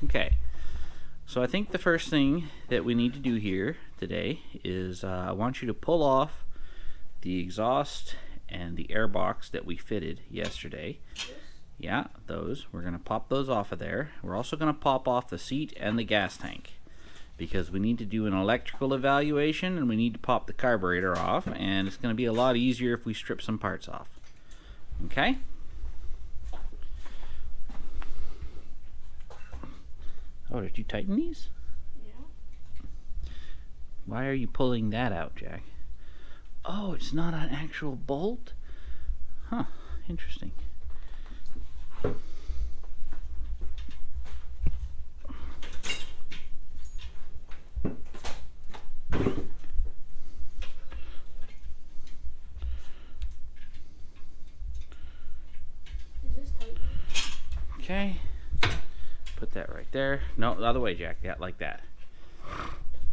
Okay, so I think the first thing that we need to do here today is I want you to pull off the exhaust and the air box that we fitted yesterday. Yeah, those. We're going to pop those off of there. We're also going to pop off the seat and the gas tank because we need to do an electrical evaluation and we need to pop the carburetor off, and it's going to be a lot easier if we strip some parts off. Okay? Oh, did you tighten these? Yeah. Why are you pulling that out, Jack? Oh, it's not an actual bolt? Huh, interesting. Is this tight? Okay. Put that right there. No, the other way, Jack. Yeah, like that.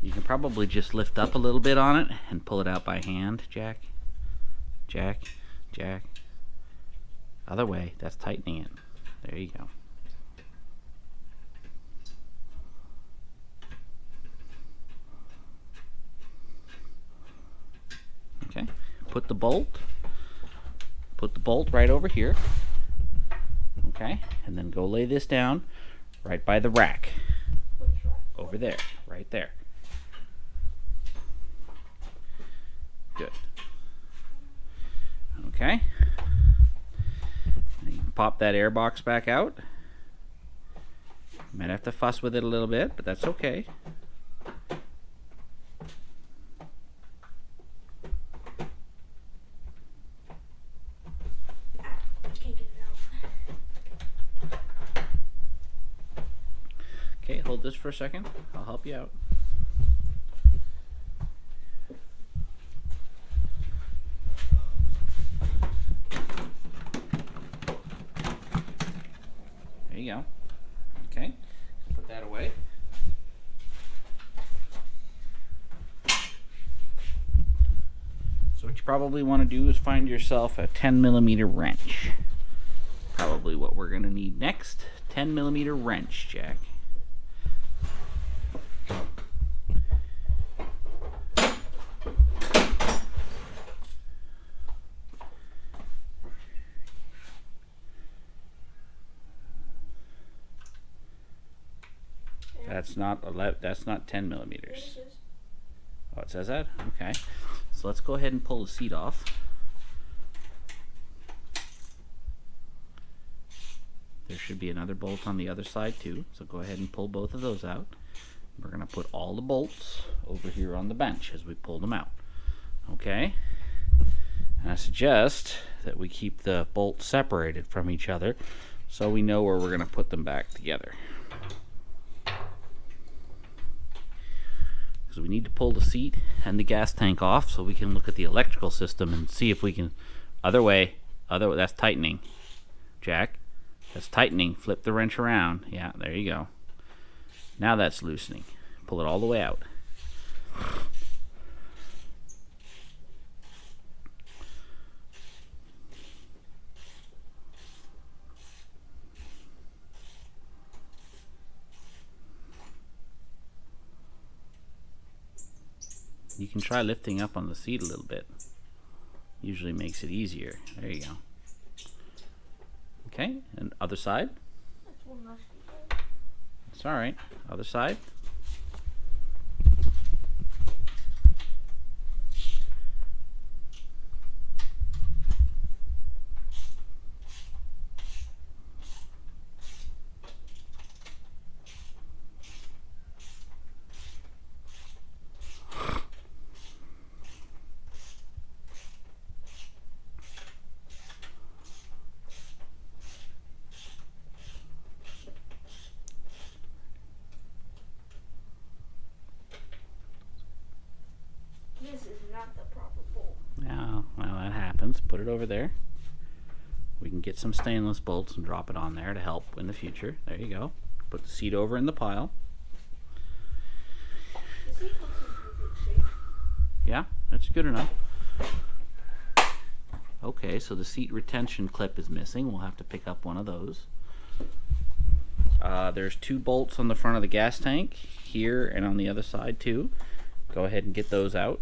You can probably just lift up a little bit on it and pull it out by hand, Jack. Jack. Jack. Other way. That's tightening it. There you go. Okay. Put the bolt right over here. Okay. And then go lay this down right by the rack. Which rack? Over there. Right there. Good. Okay. Now you can pop that air box back out. You might have to fuss with it a little bit, but that's okay. Can't get it out. Okay, hold this for a second. I'll help you out. There you go. Okay, put that away. So what you probably want to do is find yourself a 10mm wrench. Probably what we're going to need next. 10mm wrench, Jack. That's not 10 millimeters. This is. Oh, it says that? Okay. So let's go ahead and pull the seat off. There should be another bolt on the other side too. So go ahead and pull both of those out. We're going to put all the bolts over here on the bench as we pull them out. Okay? And I suggest that we keep the bolts separated from each other so we know where we're going to put them back together. Because we need to pull the seat and the gas tank off so we can look at the electrical system and see if we can. Other way, that's tightening, Jack. That's tightening. Flip the wrench around. Yeah, there you go. Now that's loosening. Pull it all the way out. You can try lifting up on the seat a little bit. Usually makes it easier. There you go. Okay, and other side. That's one less. It's all right. Other side. This is not the proper bolt. Yeah, well, that happens. Put it over there. We can get some stainless bolts and drop it on there to help in the future. There you go. Put the seat over in the pile. The seat looks in pretty good shape. Yeah, that's good enough. Okay, so the seat retention clip is missing. We'll have to pick up one of those. So There's 2 bolts on the front of the gas tank here and on the other side too. Go ahead and get those out.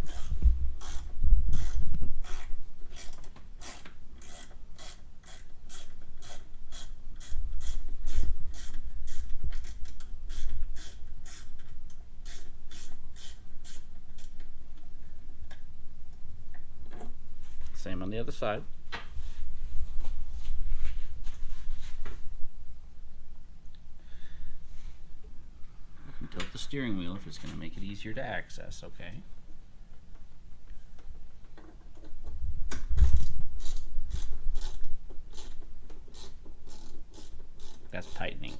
Same on the other side. You can tilt the steering wheel if it's going to make it easier to access, okay? That's tightening.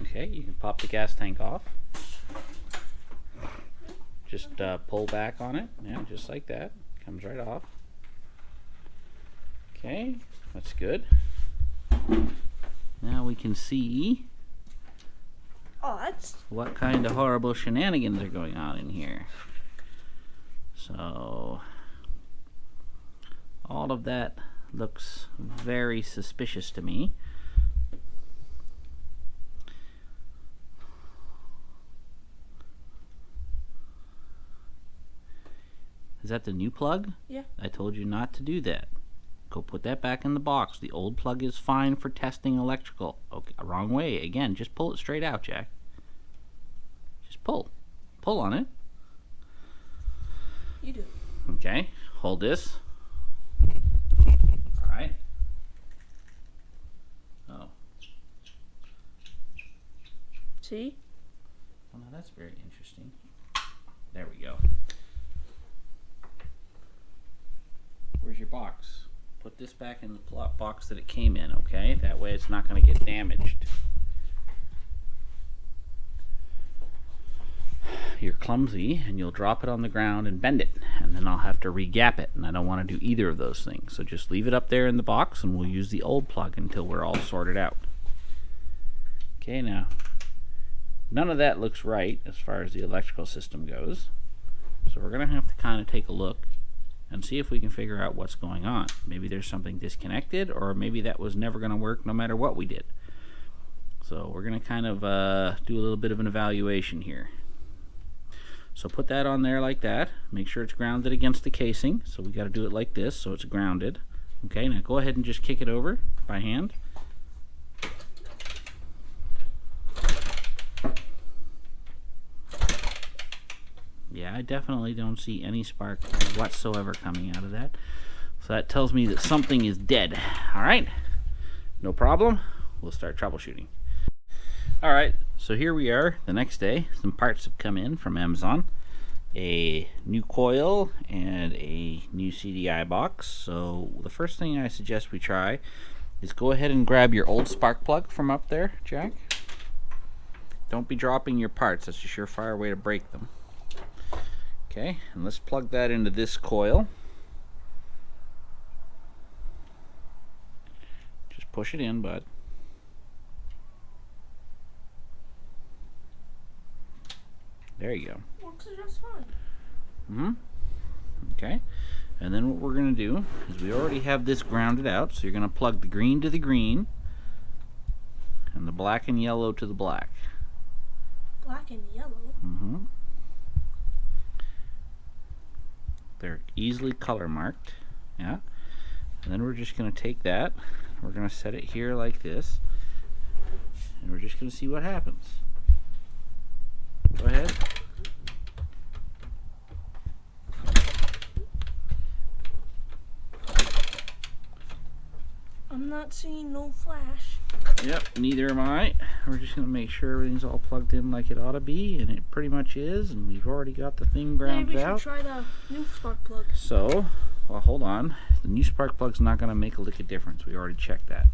Okay, you can pop the gas tank off. Just pull back on it. Yeah, just like that. Comes right off. Okay, that's good. Now we can see what kind of horrible shenanigans are going on in here. So, all of that looks very suspicious to me. Is that the new plug? Yeah. I told you not to do that. Go put that back in the box. The old plug is fine for testing electrical. Okay, wrong way. Again, just pull it straight out, Jack. Just pull. Pull on it. You do. Okay, hold this. Alright. Oh. See? Well, now that's very interesting. There we go. Where's your box? Put this back in the box that it came in, okay? That way it's not going to get damaged. You're clumsy and you'll drop it on the ground and bend it, and then I'll have to re-gap it, and I don't want to do either of those things. So just leave it up there in the box and we'll use the old plug until we're all sorted out. Okay, now none of that looks right as far as the electrical system goes. So we're going to have to kind of take a look and see if we can figure out what's going on. Maybe there's something disconnected, or maybe that was never going to work no matter what we did. So we're going to kind of do a little bit of an evaluation here. So put that on there like that. Make sure it's grounded against the casing. So we got to do it like this so it's grounded. Okay, now go ahead and just kick it over by hand. Yeah, I definitely don't see any spark whatsoever coming out of that. So that tells me that something is dead. Alright, no problem. We'll start troubleshooting. Alright, so here we are the next day. Some parts have come in from Amazon. A new coil and a new CDI box. So the first thing I suggest we try is go ahead and grab your old spark plug from up there, Jack. Don't be dropping your parts. That's a surefire way to break them. Okay, and let's plug that into this coil. Just push it in, bud. There you go. Works just fine. Okay, and then what we're going to do is we already have this grounded out, so you're going to plug the green to the green and the black and yellow to the black. Black and yellow? They're easily color marked, yeah. And then we're just going to take that, we're going to set it here like this, and we're just going to see what happens. Go ahead. I'm not seeing no flash. Yep, neither am I. We're just going to make sure everything's all plugged in like it ought to be, and it pretty much is, and we've already got the thing grounded Maybe we out. should try the new spark plug. So, well, hold on. The new spark plug's not going to make a lick of difference. We already checked that.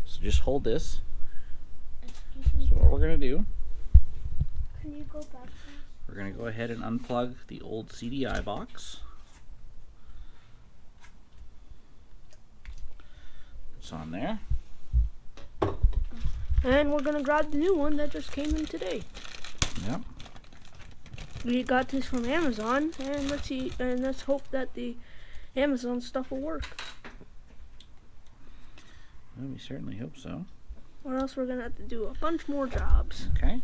So just hold this. Excuse me. So what we're going to do, Can you go back, please? we're going to go ahead and unplug the old CDI box. It's on there. And we're gonna grab the new one that just came in today. Yep. We got this from Amazon, and let's hope that the Amazon stuff will work. Well, we certainly hope so. Or else we're gonna have to do a bunch more jobs. Okay.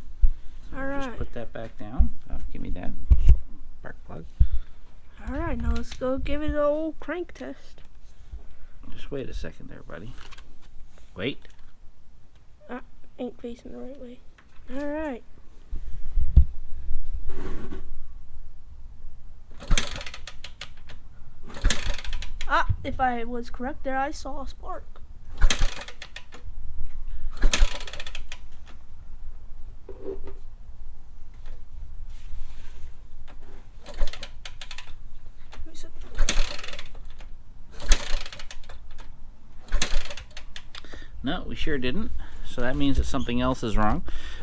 So All right. just put that back down. Give me that spark plug. All right, now let's go give it an old crank test. Just wait a second there, buddy. Wait. Ain't facing the right way. All right. If I was correct there, I saw a spark. No, we sure didn't. So that means that something else is wrong.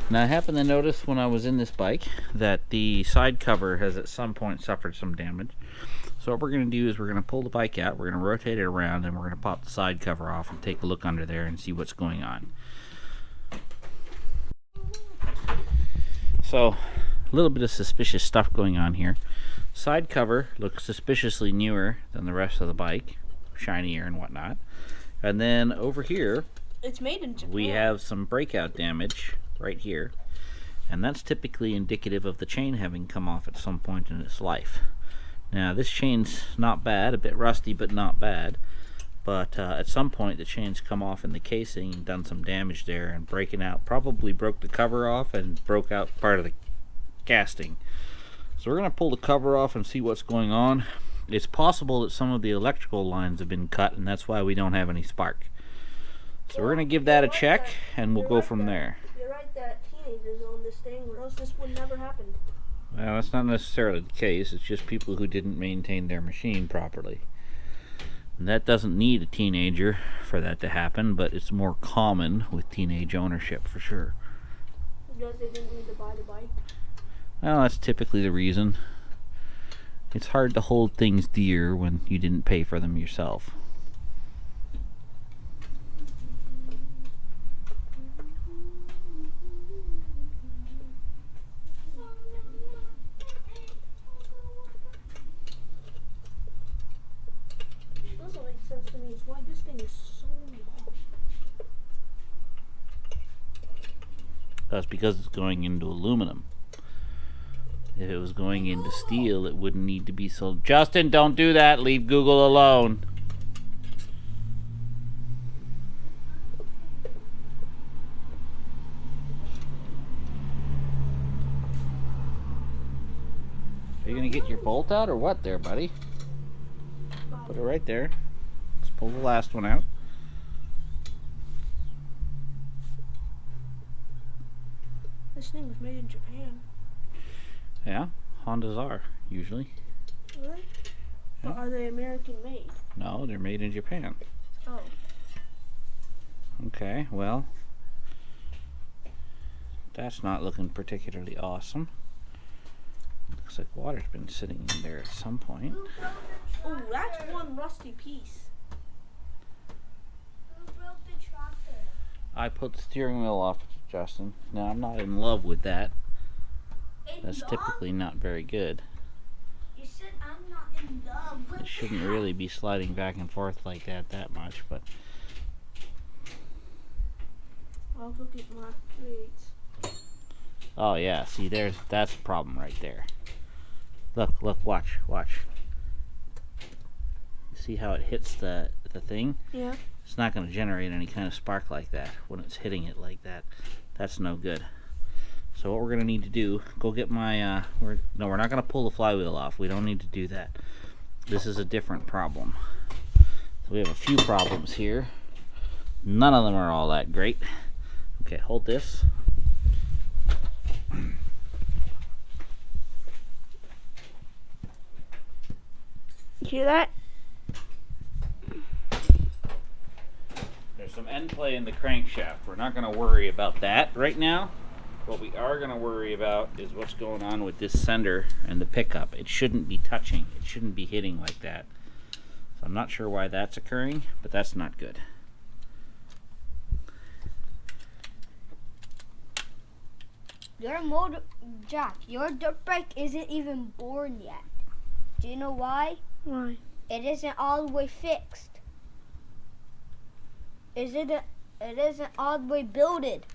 Now I happened to notice when I was in this bike that the side cover has at some point suffered some damage. So what we're going to do is we're going to pull the bike out, we're going to rotate it around, and we're going to pop the side cover off and take a look under there and see what's going on. So a little bit of suspicious stuff going on here. Side cover looks suspiciously newer than the rest of the bike, shinier and whatnot. And then over here, it's made in Japan. we have some breakout damage right here, and that's typically indicative of the chain having come off at some point in its life. Now this chain's not bad, a bit rusty but not bad, but at some point the chain's come off in the casing and done some damage there, and breaking out probably broke the cover off and broke out part of the casting. So we're going to pull the cover off and see what's going on. It's possible that some of the electrical lines have been cut, and that's why we don't have any spark. So we're going to give that a check, and we'll go from there. You're right that teenagers own this thing, or else this would never happen. Well, that's not necessarily the case. It's just people who didn't maintain their machine properly. And that doesn't need a teenager for that to happen, but it's more common with teenage ownership for sure. Because they didn't need to buy the bike? Well, that's typically the reason. It's hard to hold things dear when you didn't pay for them yourself. Doesn't make sense to me is why this thing is so long. That's because it's going into aluminum. If it was going into steel, it wouldn't need to be so... Justin, don't do that. Leave Google alone. Are you going to get your bolt out or what there, buddy? Put it right there. Let's pull the last one out. This thing was made in Japan. Yeah, Hondas are, usually. Really? Yeah. Or are they American made? No, they're made in Japan. Oh. Okay, well, that's not looking particularly awesome. Looks like water's been sitting in there at some point. Oh, that's one rusty piece. Who broke the tractor? I put the steering wheel off, Justin. Now, I'm not in love with that. That's typically not very good. You said I'm not in love with It shouldn't really be sliding back and forth like that much, but I'll go get my weights. oh yeah, see that's the problem right there. Look, watch. You see how it hits the thing? Yeah. It's not going to generate any kind of spark like that when it's hitting it like that. That's no good. So what we're going to need to do, go get my, we're not going to pull the flywheel off. We don't need to do that. This is a different problem. So we have a few problems here. None of them are all that great. Okay, hold this. You hear that? There's some end play in the crankshaft. We're not going to worry about that right now. What we are going to worry about is what's going on with this sender and the pickup. It shouldn't be touching. It shouldn't be hitting like that. So I'm not sure why that's occurring, but that's not good. Your motor, Jack, your dirt bike isn't even born yet. Do you know why? Why? It isn't all the way fixed. It isn't all the way builded.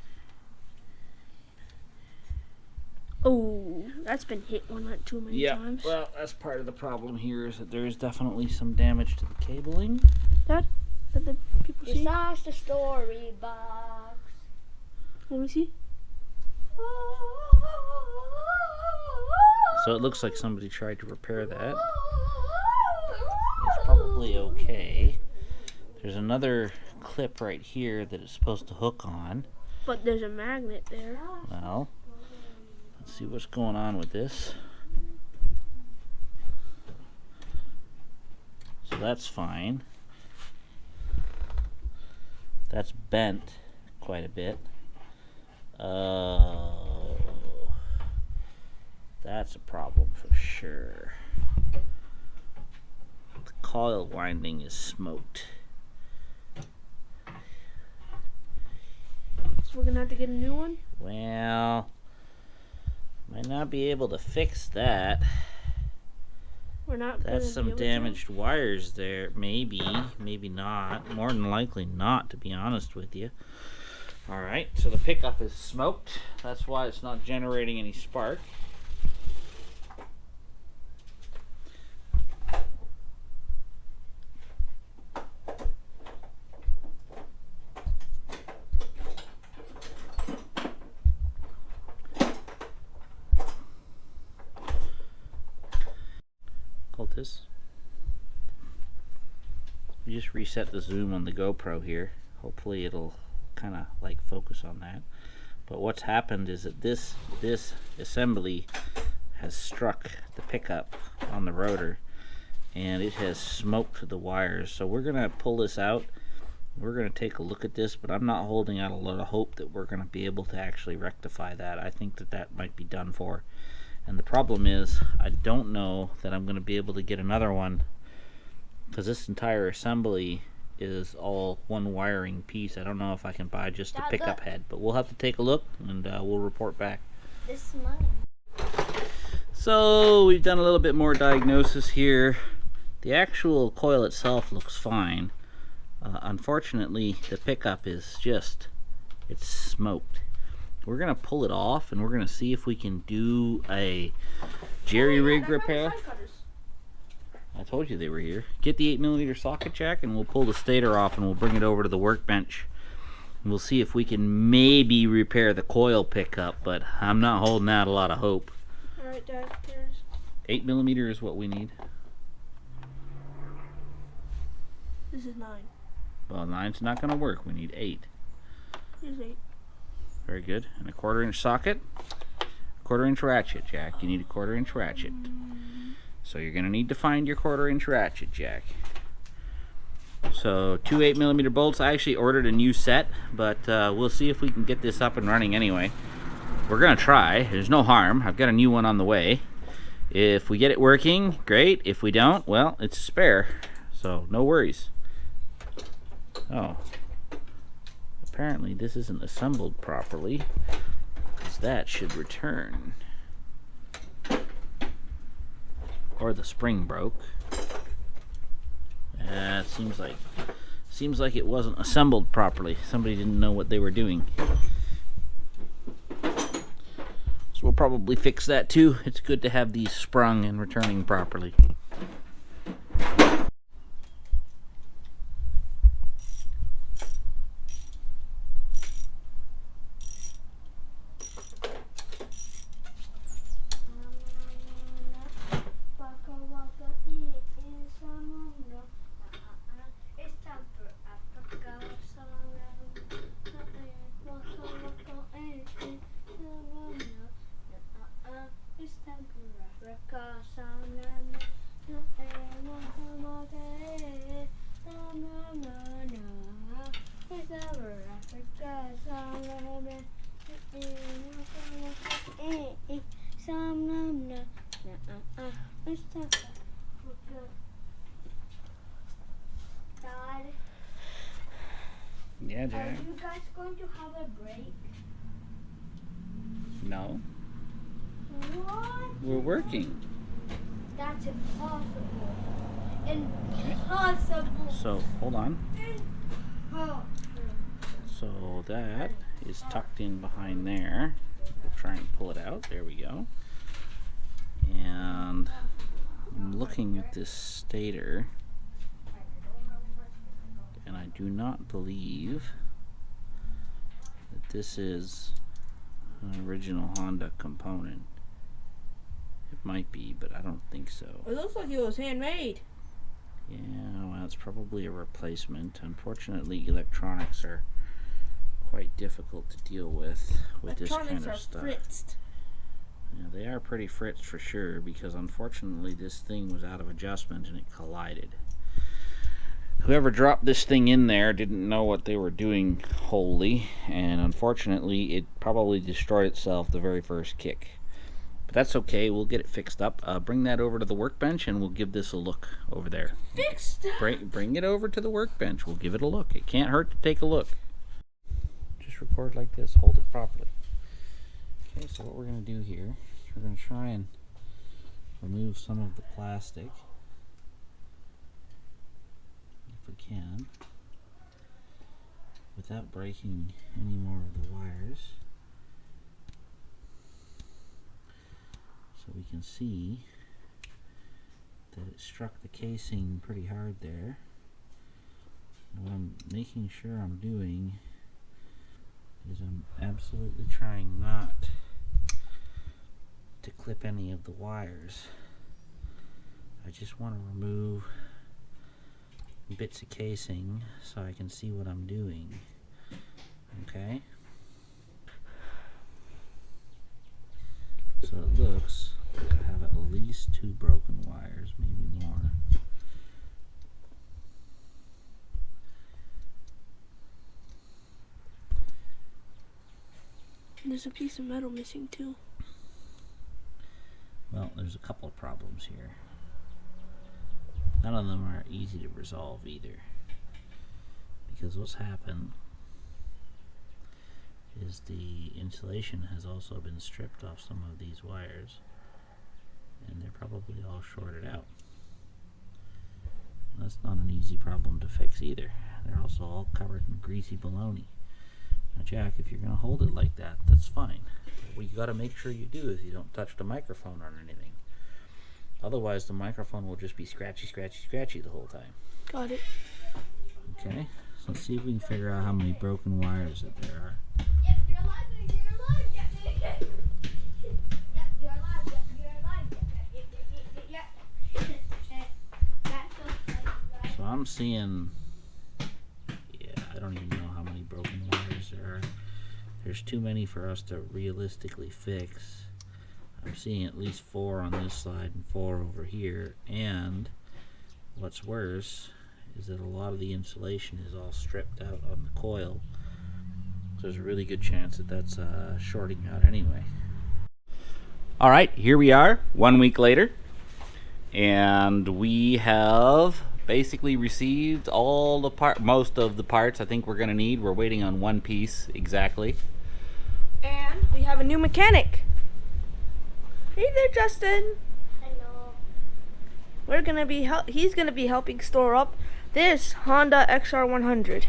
Oh, that's been hit too many times. Well, that's part of the problem here is that there is definitely some damage to the cabling. That the people see. Besides the story box. Let me see. So it looks like somebody tried to repair that. It's probably okay. There's another clip right here that it's supposed to hook on. But there's a magnet there. Well, let's see what's going on with this. So that's fine. That's bent quite a bit. That's a problem for sure. The coil winding is smoked. So we're gonna have to get a new one? Well, might not be able to fix that. We're not. That's some damaged wires there. Maybe, maybe not. More than likely not, to be honest with you. Alright, so the pickup is smoked. That's why it's not generating any spark. Cultists. We just reset the zoom on the GoPro here. Hopefully it'll kind of like focus on that. But what's happened is that this assembly has struck the pickup on the rotor and it has smoked the wires. So we're gonna pull this out. We're gonna take a look at this, but I'm not holding out a lot of hope that we're gonna be able to actually rectify that. I think that that might be done for. And the problem is I don't know that I'm gonna be able to get another one because this entire assembly is all one wiring piece. I don't know if I can buy just the pickup head, but we'll have to take a look and we'll report back. This is mine. So we've done a little bit more diagnosis here. The actual coil itself looks fine. Unfortunately, the pickup is it's smoked. We're gonna pull it off and we're gonna see if we can do a jerry rig repair. I told you they were here. Get the 8mm socket jack and we'll pull the stator off and we'll bring it over to the workbench. And we'll see if we can maybe repair the coil pickup, but I'm not holding out a lot of hope. Alright, Dad, there's 8mm is what we need. this is 9. Well, 9's not gonna work. We need 8. Here's 8. Very good. And a 1/4" socket. 1/4" ratchet, Jack. You need a 1/4" ratchet. So you're going to need to find your 1/4" ratchet, Jack. So 2 8mm bolts. I actually ordered a new set, but we'll see if we can get this up and running anyway. We're going to try. There's no harm. I've got a new one on the way. If we get it working, great. If we don't, well, it's a spare. So no worries. Oh. Apparently this isn't assembled properly, because that should return. Or the spring broke. It seems like it wasn't assembled properly. Somebody didn't know what they were doing. So we'll probably fix that too. It's good to have these sprung and returning properly. Dad, Yeah, are Jack. you guys going to have a break? No, What? we're working. That's impossible. Impossible. So hold on. Impossible. So that is tucked in behind there. We'll try and pull it out. There we go. And I'm looking at this stator, and I do not believe that this is an original Honda component. It might be, but I don't think so. It looks like it was handmade. Yeah, well, it's probably a replacement. Unfortunately, electronics are quite difficult to deal with this kind of stuff. Fritzed. Yeah, they are pretty fritzed for sure, because unfortunately this thing was out of adjustment and it collided. Whoever dropped this thing in there didn't know what they were doing wholly, and unfortunately it probably destroyed itself the very first kick. But that's okay, we'll get it fixed up. Bring that over to the workbench and we'll give this a look over there. Fixed. Bring it over to the workbench, we'll give it a look. It can't hurt to take a look. Just record like this, hold it properly. Okay, so what we're going to do here is we're going to try and remove some of the plastic, if we can, without breaking any more of the wires. So we can see that it struck the casing pretty hard there. And what I'm making sure I'm doing is I'm absolutely trying not to clip any of the wires. I just want to remove bits of casing so I can see what I'm doing. Okay? So it looks like I have at least 2 broken wires, maybe more. There's a piece of metal missing too. Well, there's a couple of problems here. None of them are easy to resolve either. Because what's happened is the insulation has also been stripped off some of these wires, and they're probably all shorted out. That's not an easy problem to fix either. They're also all covered in greasy baloney. Now, Jack, if you're going to hold it like that, that's fine. What you got to make sure you do is you don't touch the microphone or anything. Otherwise, the microphone will just be scratchy, scratchy, scratchy the whole time. Got it. Okay, so let's see if we can figure out how many broken wires that there are. Yep, you're alive, you're alive, yep, yep, you're alive, yep, you're alive, yep. So I'm seeing, yeah, I don't even know how many broken wires there are. There's too many for us to realistically fix. I'm seeing at least 4 on this side and 4 over here, and what's worse is that a lot of the insulation is all stripped out on the coil. So there's a really good chance that that's shorting out anyway. All right, here we are 1 week later, and we have basically received all the most of the parts I think we're gonna need. We're waiting on one piece exactly. And we have a new mechanic. Hey there, Justin. Hello. He's gonna be helping store up this Honda XR100.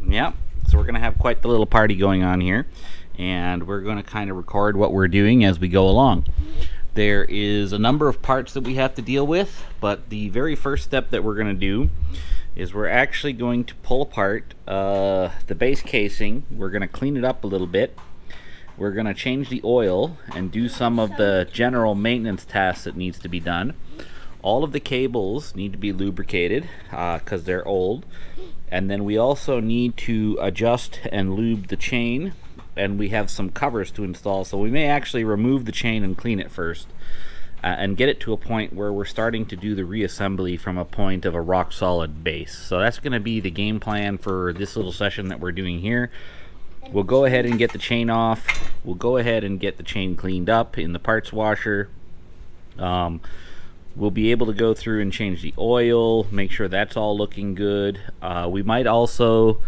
Yep, so we're gonna have quite the little party going on here, and we're gonna kind of record what we're doing as we go along. There is a number of parts that we have to deal with, but the very first step that we're gonna do is we're actually going to pull apart the base casing. We're gonna clean it up a little bit. We're gonna change the oil and do some of the general maintenance tasks that needs to be done. All of the cables need to be lubricated because they're old, and then we also need to adjust and lube the chain, and we have some covers to install, so we may actually remove the chain and clean it first and get it to a point where we're starting to do the reassembly from a point of a rock solid base. So that's going to be the game plan for this little session that we're doing here. we'll go ahead and get the chain off. We'll go ahead and get the chain cleaned up in the parts washer. We'll be able to go through and change the oil, make sure that's all looking good. We might also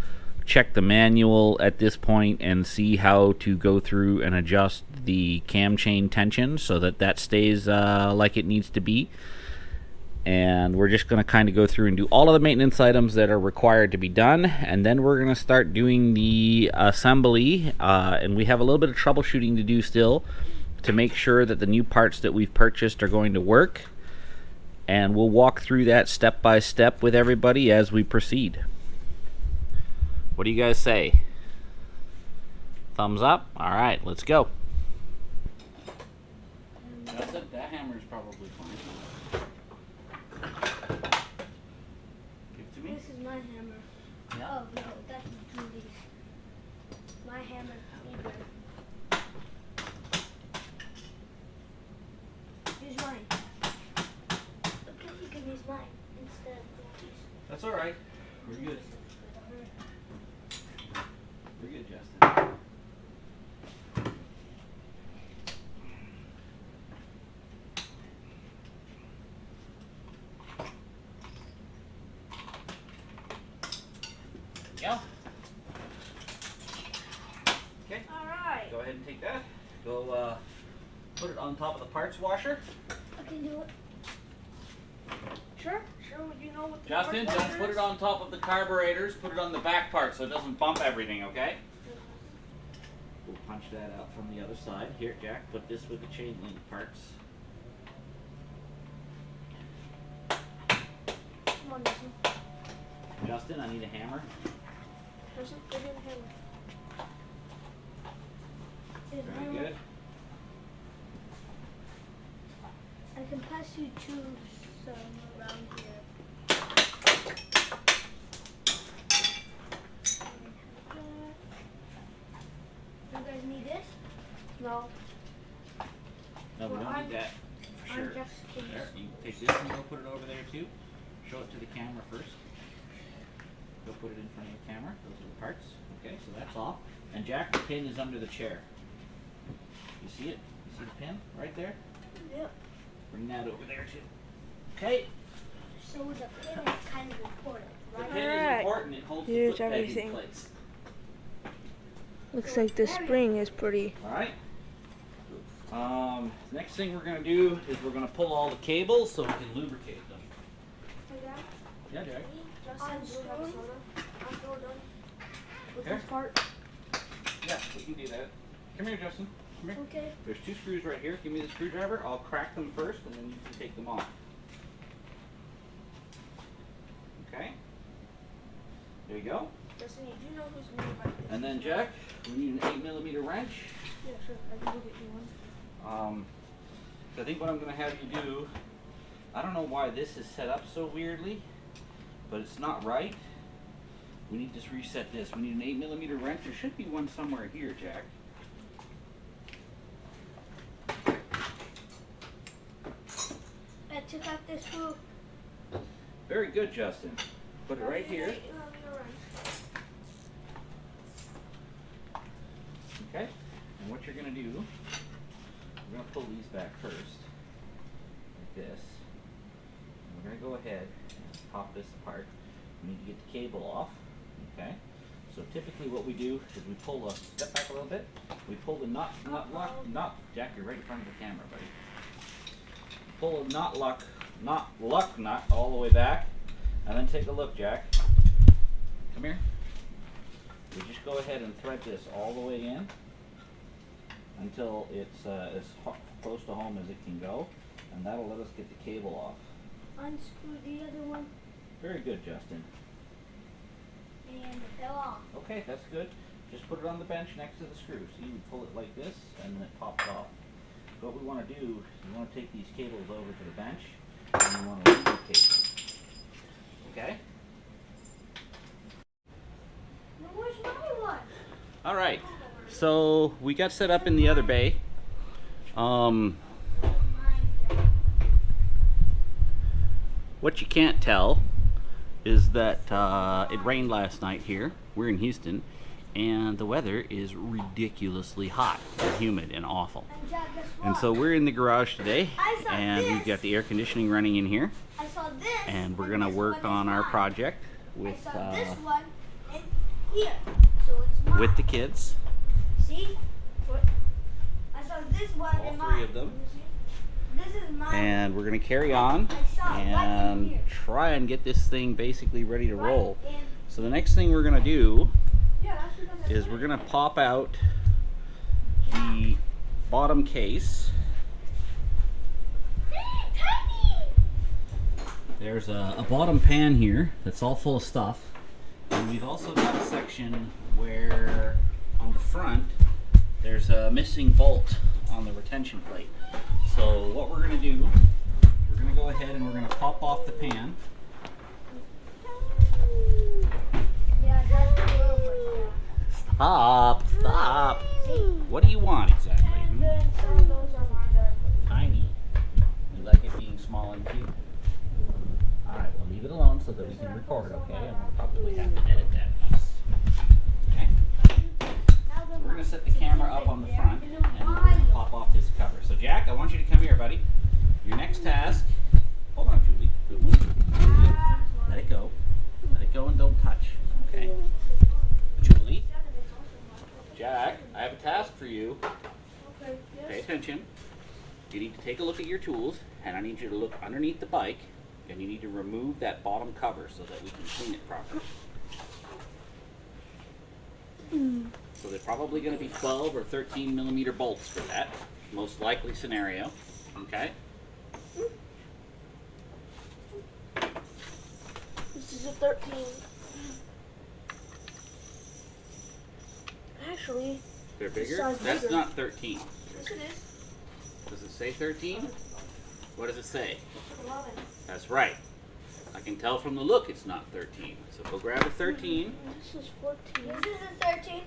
check the manual at this point and see how to go through and adjust the cam chain tension so that that stays like it needs to be. And we're just going to kind of go through and do all of the maintenance items that are required to be done, and then we're going to start doing the assembly, and we have a little bit of troubleshooting to do still to make sure that the new parts that we've purchased are going to work, and we'll walk through that step by step with everybody as we proceed. What do you guys say? Thumbs up? All right, let's go. That's it. That hammer is probably fine. Give it to me. This is my hammer. Yeah. Oh no, that's Julie's. My hammer either. Use mine. Okay, you can use mine instead of Julie's. That's all right. We're good. We're good, Justin. Yeah. Okay. Alright. Go ahead and take that. Go put it on top of the parts washer. I can do it. Sure? Sure, would you know what the Justin, part just number put is? it on top of the carburetors. Put it on the back part so it doesn't bump everything, okay? We'll punch that out from the other side. Here, Jack, put this with the chain link parts. Come on, Justin. Justin, I need a hammer. Justin, give me the hammer. Here's the Very hammer. good. I can pass you two some around here. You guys need this? No. No, we Well, don't I'm- need that. For sure. I'm just kidding. There, you take this and go put it over there too. Show it to the camera first. Go put it in front of the camera. Those are the parts. Okay, so that's off. And Jack, the pin is under the chair. You see it? You see the pin right there? Yep. Bring that over there too. Okay. So the pin is kind of important, The right? pin is Alright. important. It holds Here's the foot peg everything. in place. Looks like the spring is pretty. All right. Next thing we're gonna do is we're gonna pull all the cables so we can lubricate them. Yeah, Jack. With Here. this part. Yeah, we can do that. Come here, Justin. Come here. Okay. There's two screws right here. Give me the screwdriver. I'll crack them first, and then you can take them off. Okay. There you go. Justin, you do know who's made by this. And then, Jack, we need an 8mm wrench. Yeah, sure. I can go get you one. So I think what I'm going to have you do, I don't know why this is set up so weirdly, but it's not right. We need to reset this. We need an 8mm wrench. There should be one somewhere here, Jack. I took out this screw. Very good, Justin. Put it right here. Okay, and what you're going to do, we're going to pull these back first, like this. And we're going to go ahead and pop this apart. We need to get the cable off, okay? So typically what we do is we pull the, step back a little bit, we pull the nut, Jack, you're right in front of the camera, buddy. Pull a luck nut all the way back, and then take a look, Jack. Come here. We just go ahead and thread this all the way in until it's as close to home as it can go, and that'll let us get the cable off. Unscrew the other one. Very good, Justin. And it fell off. Okay, that's good. Just put it on the bench next to the screw. So you pull it like this, and then it pops off. What we want to do is we want to take these cables over to the bench, and we want to lubricate them. Okay? Now where's my one? All right. So we got set up in the other bay. What you can't tell is that it rained last night here. We're in Houston, and the weather is ridiculously hot and humid and awful. And Jack, guess And what? so we're in the garage today, I saw and we've this. got the air conditioning running in here, I saw this. and we're and gonna this work one is on our mine. project I with saw this one in here, so it's mine. with the kids. See? What? I saw this one All in three mine. of them. This is mine. And we're gonna carry on I saw it right in and here. try and get this thing basically ready to Right roll. in- So the next thing we're gonna do Yeah, that's because is we're gonna pop out the bottom case. There's a bottom pan here that's all full of stuff, and we've also got a section where on the front there's a missing bolt on the retention plate. So what we're gonna do, we're gonna go ahead and we're gonna pop off the pan. Yeah, that's the little one. Stop! What do you want exactly? And then some of those are mine that I put. Tiny. You like it being small and cute? Alright, we'll leave it alone so that we can record, okay? And we'll probably have to edit that piece. Okay? Now they're We're mine. gonna set the camera up on the front and we're gonna pop off this cover. So Jack, I want you to come here, buddy. Your next task, hold on, Julie. Good move. Let it go. Let it go and don't touch. Okay? Julie, Jack, I have a task for you. Okay, Pay yes. attention. You need to take a look at your tools, and I need you to look underneath the bike, and you need to remove that bottom cover so that we can clean it properly. So they're probably going to be 12 or 13 millimeter bolts for that, most likely scenario. Okay? This is a 13. Actually, They're bigger? size That's bigger. not 13. yes it is. Does it say 13? What does it say? 11. That's right. I can tell from the look it's not 13. So go grab a 13. This is 14. This is a 13.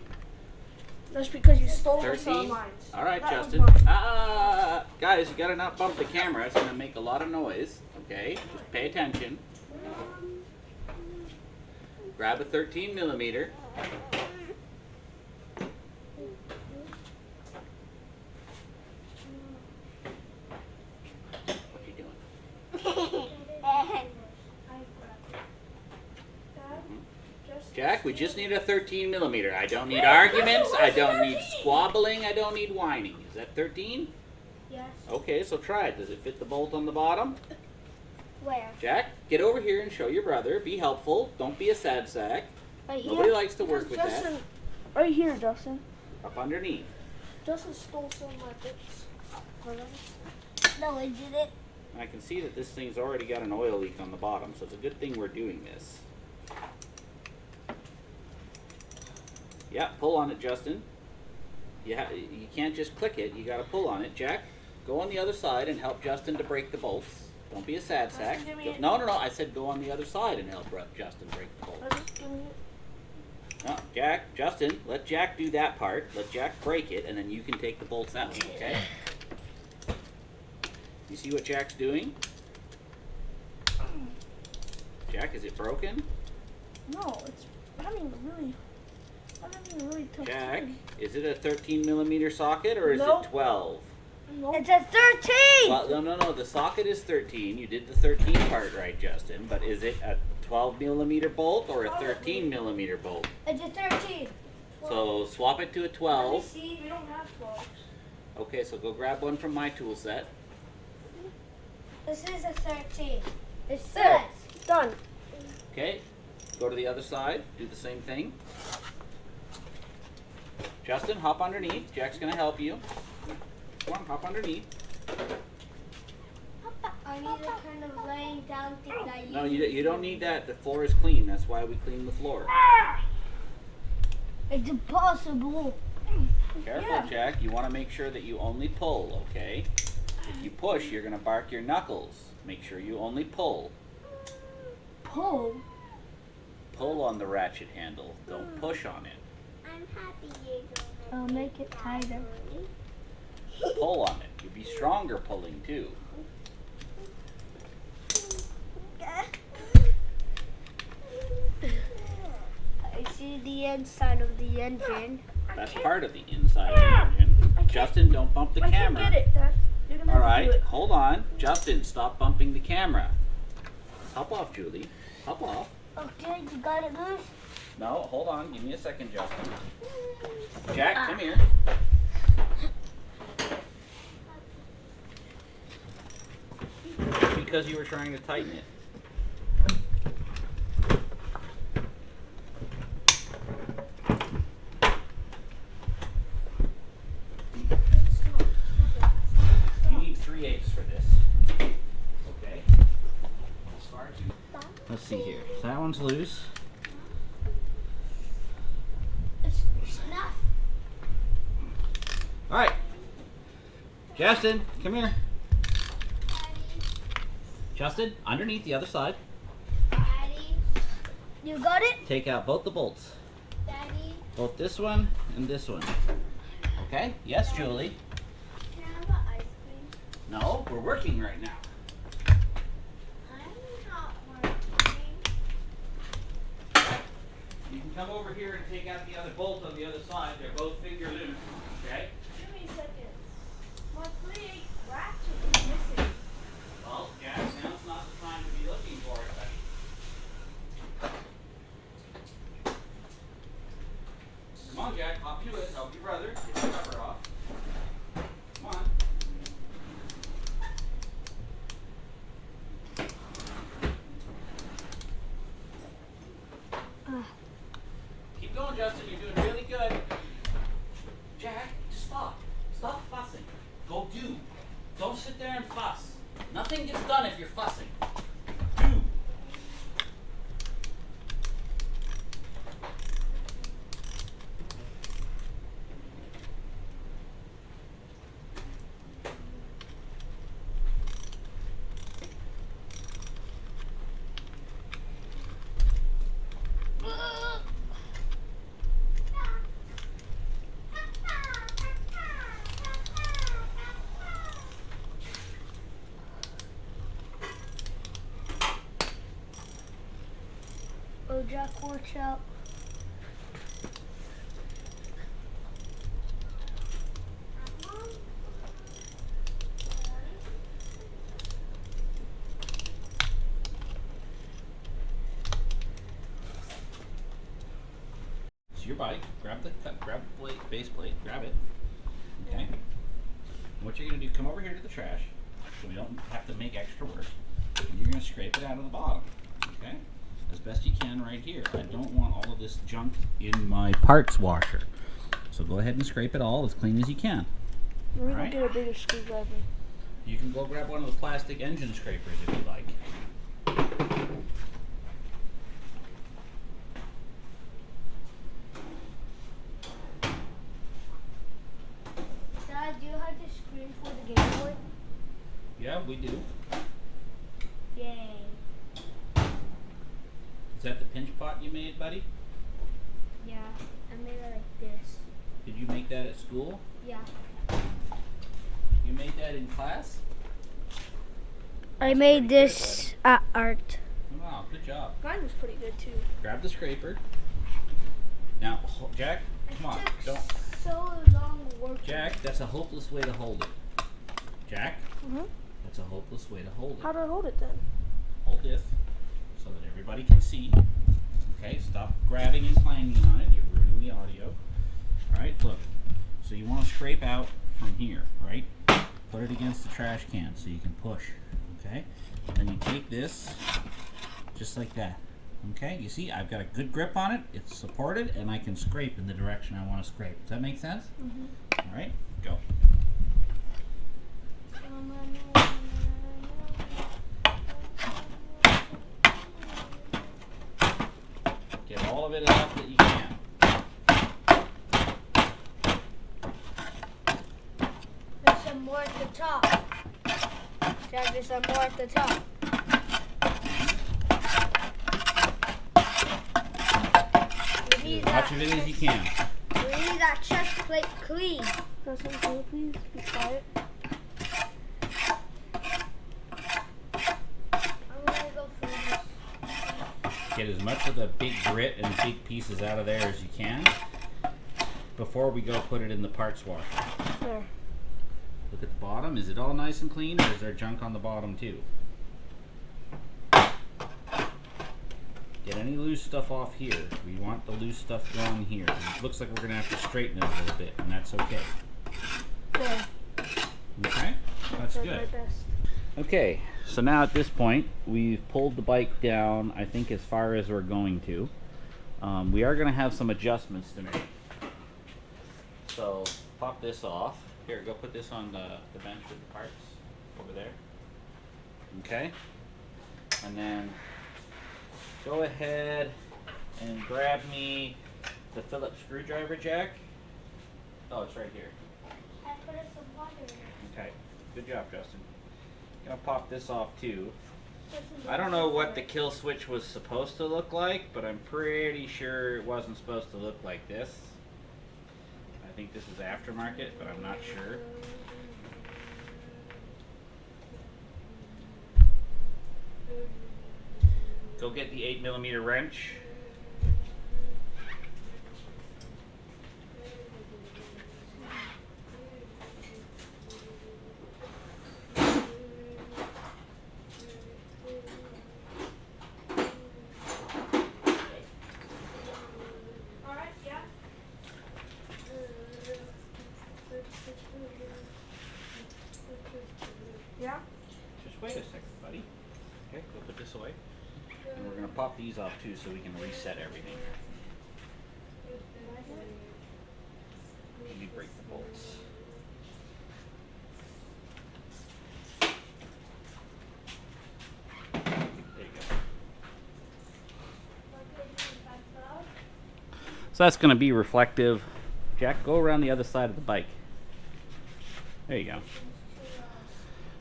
That's because you stole this 13? on mine. All right, That was Justin. mine. Guys, you gotta not bump the camera. It's gonna make a lot of noise. Okay, just pay attention. Grab a 13 millimeter. What you doing? Jack, we just need a 13 millimeter. I don't need arguments. I don't need squabbling. I don't need whining. Is that 13? Yes. Okay, so try it. Does it fit the bolt on the bottom? Where? Jack, get over here and show your brother. Be helpful. Don't be a sad sack. Right here? Nobody likes to work with Justin, that. right here, Justin. Up underneath. Justin stole some of my bits. No, I didn't. I can see that this thing's already got an oil leak on the bottom, so it's a good thing we're doing this. Yeah, pull on it, Justin. You can't just click it. You got to pull on it. Jack, go on the other side and help Justin to break the bolts. Don't be a sad sack. Justin, give me it. No. I said go on the other side and help Justin break the bolts. Just give me it. No, Jack, Justin, let Jack do that part. Let Jack break it, and then you can take the bolts out, okay? You see what Jack's doing? Jack, is it broken? No, it's having a really tough Jack, time. is it a 13 millimeter socket or is Nope. it 12? No. It's a 13! Well, no, the socket is 13. You did the 13 part right, Justin, but is it a 12 millimeter bolt or a 13 millimeter bolt? It's a 13. So swap it to a Let me 12. see, we don't have 12. Okay, so go grab one from my tool set. This is a 13. It There. says. Done. Okay, go to the other side, do the same thing. Justin, hop underneath. Jack's gonna help you. Come on, hop underneath. I need to kind of laying down things that No, you don't need that. The floor is clean. That's why we clean the floor. It's impossible. Careful, Yeah. Jack. You want to make sure that you only pull, okay? If you push, you're gonna bark your knuckles. Make sure you only pull. Pull. Pull on the ratchet handle. Don't push on it. I'm happy you're I'll make it tighter. Pull on it. You'll be stronger pulling too. I see the inside of the engine. That's part of the inside of the engine. Justin, don't bump the camera. I can't get it, Dad. You're gonna have to do Alright, it. hold on. Justin, stop bumping the camera. Hop off, Julie. Hop off. Okay, you got it loose? No, hold on. Give me a second, Justin. Jack, come here. Because you were trying to tighten it. You need 3/8 for this. Okay? Let's see here. That one's loose. It's not. Alright. Justin, come here. Justin, underneath the other side. Daddy. You got it? Take out both the bolts. Daddy. Both this one and this one. Okay? Yes, Julie. Can I have an ice cream? No, we're working right now. I'm not working. You can come over here and take out the other bolt on the other side. They're both figure loose. Okay? Give me seconds. My 3/8 ratchet is missing. Well, Jack, now's not the time to be looking for it, buddy. Come on, Jack, hop to it. Help your brother. Get the cover off. Come on. Keep going, Justin. You're doing really good. Jack, just stop. Stop fussing. Go do. Don't sit there and fuss. Nothing gets done if you're fussing. Do. Oh, Jack, watch out. It's your bike. Grab the plate, base plate. Grab it. Okay. And what you're gonna do? Come over here to the trash, so we don't have to make extra work. And you're gonna scrape it out of the bottom. Okay. As best you can right here. I don't want all of this junk in my parts washer. So go ahead and scrape it all as clean as you can. We're gonna Alright. get a bigger screwdriver. You can go grab one of the plastic engine scrapers if you like. Dad, do you have the screen for the Game Boy? Yeah, we do. Yay. Is that the pinch pot you made, buddy? Yeah, I made it like this. Did you make that at school? Yeah. You made that in class? I That's made pretty this at art. Wow, good job. Mine was pretty good too. Grab the scraper. Now, Jack, come on. Don't. So long working. Jack, that's a hopeless way to hold it. Jack, Mhm. that's a hopeless way to hold How it. do I hold it then? Hold this so that everybody can see. Okay, stop grabbing and clanging on it. You're ruining the audio. Alright, look. So you want to scrape out from here, right? Put it against the trash can so you can push. Okay? And then you take this just like that. Okay? You see, I've got a good grip on it. It's supported, and I can scrape in the direction I want to scrape. Does that make sense? Mm-hmm. Alright, go. Get all of it enough that you can. There's some more at the top. Dad, there's some more at the top. We need As much of it as you can. We need that chest plate clean. Justin, can you please be quiet? I'm gonna go through this. get as much of the big grit and big pieces out of there as you can before we go put it in the parts washer. There. Look at the bottom. Is it all nice and clean, or is there junk on the bottom too? Get any loose stuff off here. We want the loose stuff gone here. It looks like we're going to have to straighten it a little bit, and that's okay. There. Okay? That's That's good. my best. Okay, so now at this point, we've pulled the bike down, I think, as far as we're going to. We are going to have some adjustments to make. So, pop this off. Here, go put this on the bench with the parts over there. Okay? And then go ahead and grab me the Phillips screwdriver jack. Oh, it's right here. I put some water in it. Okay, good job, Justin. Gonna pop this off too. I don't know what the kill switch was supposed to look like, but I'm pretty sure it wasn't supposed to look like this. I think this is aftermarket, but I'm not sure. Go get the 8mm wrench. Alright, yeah. Yeah? Just wait a second, buddy. Okay, go put this away. And we're going to pop these off too so we can reset everything. Let me break the bolts. There you go. So that's going to be reflective. Jack, go around the other side of the bike. There you go.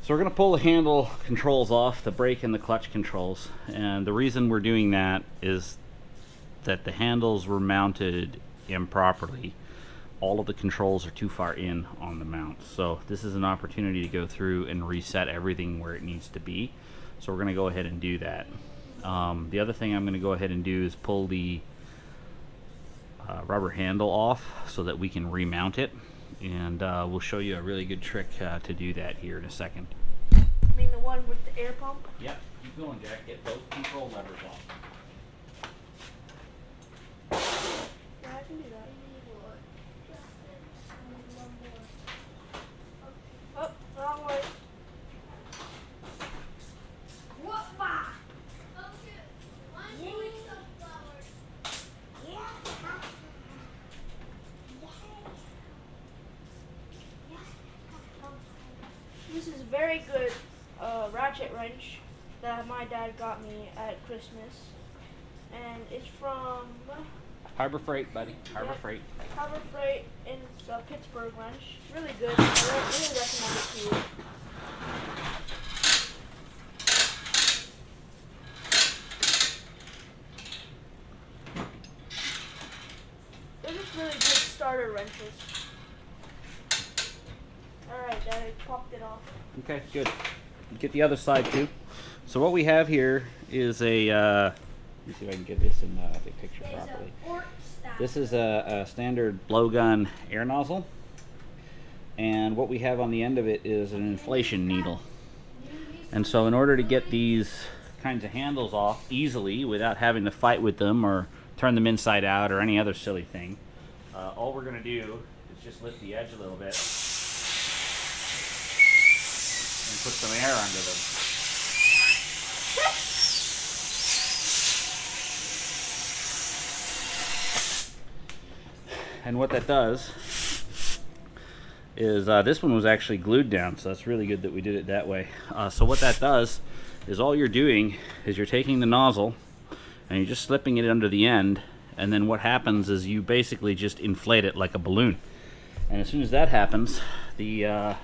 So we're going to pull the handle controls off, the brake and the clutch controls. And the reason we're doing that is that the handles were mounted improperly. All of the controls are too far in on the mount. So this is an opportunity to go through and reset everything where it needs to be. So we're going to go ahead and do that. The other thing I'm going to go ahead and do is pull the rubber handle off so that we can remount it. And we'll show you a really good trick to do that here in a second. I mean the one with the air pump? Yep, keep going, Jack. Get both control levers off. Yeah, I can do that. Oh, wrong way. This is a very good ratchet wrench that my dad got me at Christmas. And it's from Harbor Freight, buddy. Harbor Yep. Freight. Harbor Freight, and it's a Pittsburgh wrench. Really good. I really recommend it to you. They're just really good starter wrenches. Alright, Dad, I popped it off. Okay, good. Get the other side too. So what we have here is a, let me see if I can get this in the picture properly. This is a standard blowgun air nozzle. And what we have on the end of it is an inflation needle. And so in order to get these kinds of handles off easily without having to fight with them or turn them inside out or any other silly thing, all we're going to do is just lift the edge a little bit and put some air under them. And what that does is this one was actually glued down, so that's really good that we did it that way. So what that does is all you're doing is you're taking the nozzle and you're just slipping it under the end, and then what happens is you basically just inflate it like a balloon. And as soon as that happens, the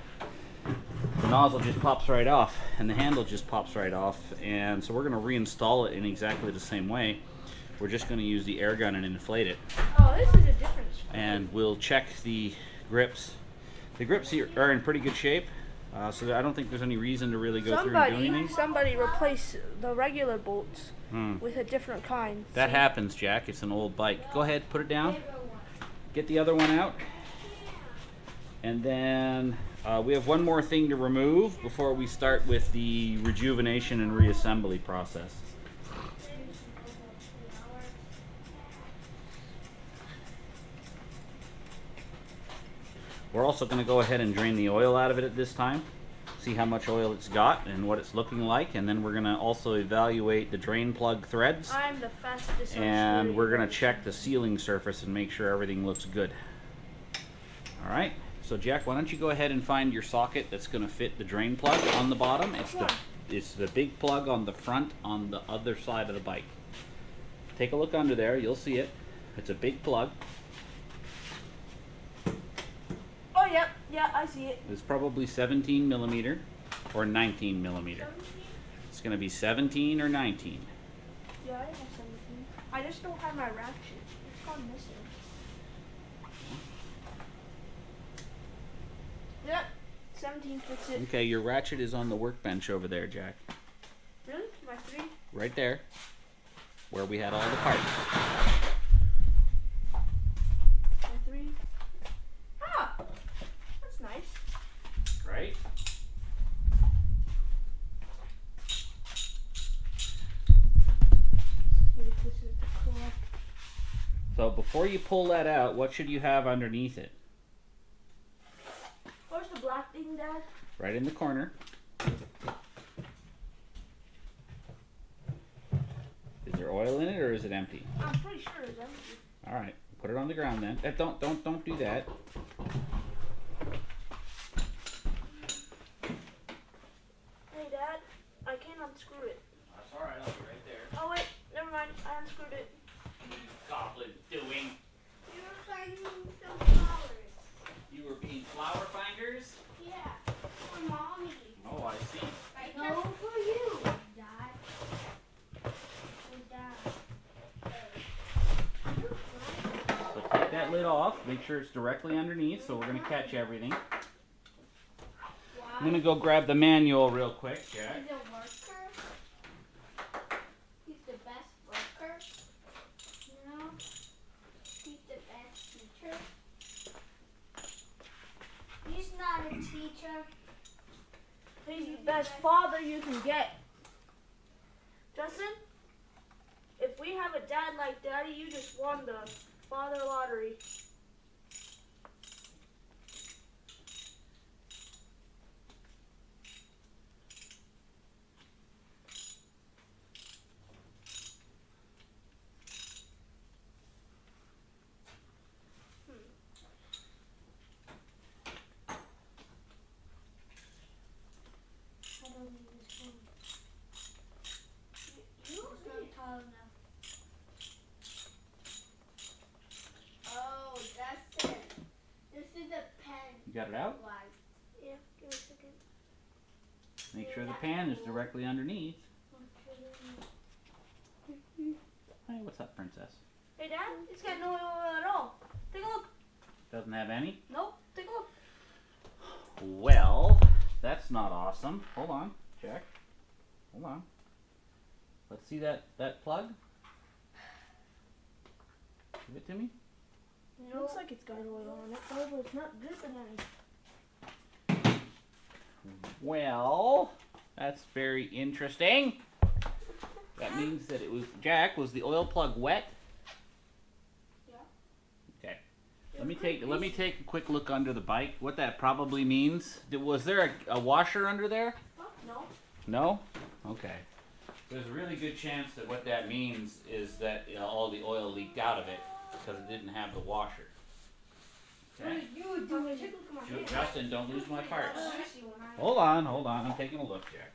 nozzle just pops right off and the handle just pops right off. And so we're going to reinstall it in exactly the same way. We're just going to use the air gun and inflate it. Oh, this is a difference. And we'll check the grips. The grips here are in pretty good shape. So I don't think there's any reason to really go through and do anything. Somebody replace the regular bolts Hmm. with a different kind. That happens, Jack. It's an old bike. Go ahead, put it down. Get the other one out. And then we have one more thing to remove before we start with the rejuvenation and reassembly process. We're also going to go ahead and drain the oil out of it at this time. See how much oil it's got and what it's looking like, and then we're going to also evaluate the drain plug threads. I'm the fastest. And we're going to check the sealing surface and make sure everything looks good. Alright, so Jack, why don't you go ahead and find your socket that's going to fit the drain plug on the bottom. It's the big plug on the front on the other side of the bike. Take a look under there, you'll see it. It's a big plug. Oh, yep, yeah, I see it. It's probably 17 millimeter or 19 millimeter. 17? It's going to be 17 or 19. Yeah, I have 17. I just don't have my ratchet. It's gone missing. Yep, 17 fits it. Okay, your ratchet is on the workbench over there, Jack. Really? My 3? Right there, where we had all the parts. My 3? Ah! That's nice. Right? Maybe this is the correct. So before you pull that out, what should you have underneath it? Where's the black thing, Dad? Right in the corner. Is there oil in it or is it empty? I'm pretty sure it's empty. All right, put it on the ground then. Don't do that. Hey, Dad, I can't unscrew it. That's all right. I'll be right there. Oh wait, never mind. I unscrewed it. Goblin doing. You were finding some flowers. You were being flower finders. Yeah, for mommy. Oh, I see. No, for you, Dad. For Dad. So take that lid off. Make sure it's directly underneath. So we're gonna catch everything. I'm gonna go grab the manual real quick, Jack. He's a worker. He's the best worker. You know? He's the best teacher. He's not a teacher. He's the best father you can get. Justin, if we have a dad like Daddy, you just won the father lottery. I don't need this one. It's not tall enough. Oh, that's it. This is a pen. You got it out? Why? Yeah, give me a second. Make sure the pan is directly underneath. Hey, what's up, princess? Hey, Dad, it's got no oil at all. Take a look. Doesn't have any? Nope, take a look. Well, that's not awesome. Hold on, Jack. Hold on. Let's see that plug. Give it to me. It looks like it's got oil on it, though, but it's not dripping any. Well, that's very interesting. That means that it was Jack. Was the oil plug wet? Yeah. Okay. Let me take a quick look under the bike. What that probably means? Was there a washer under there? Oh, no. No? Okay. There's a really good chance that what that means is that all the oil leaked out of it because it didn't have the washer. Okay. You do it. Take a look at my hand. Justin, don't lose my parts. Oh, I see one. Hold on. I'm taking a look, Jack.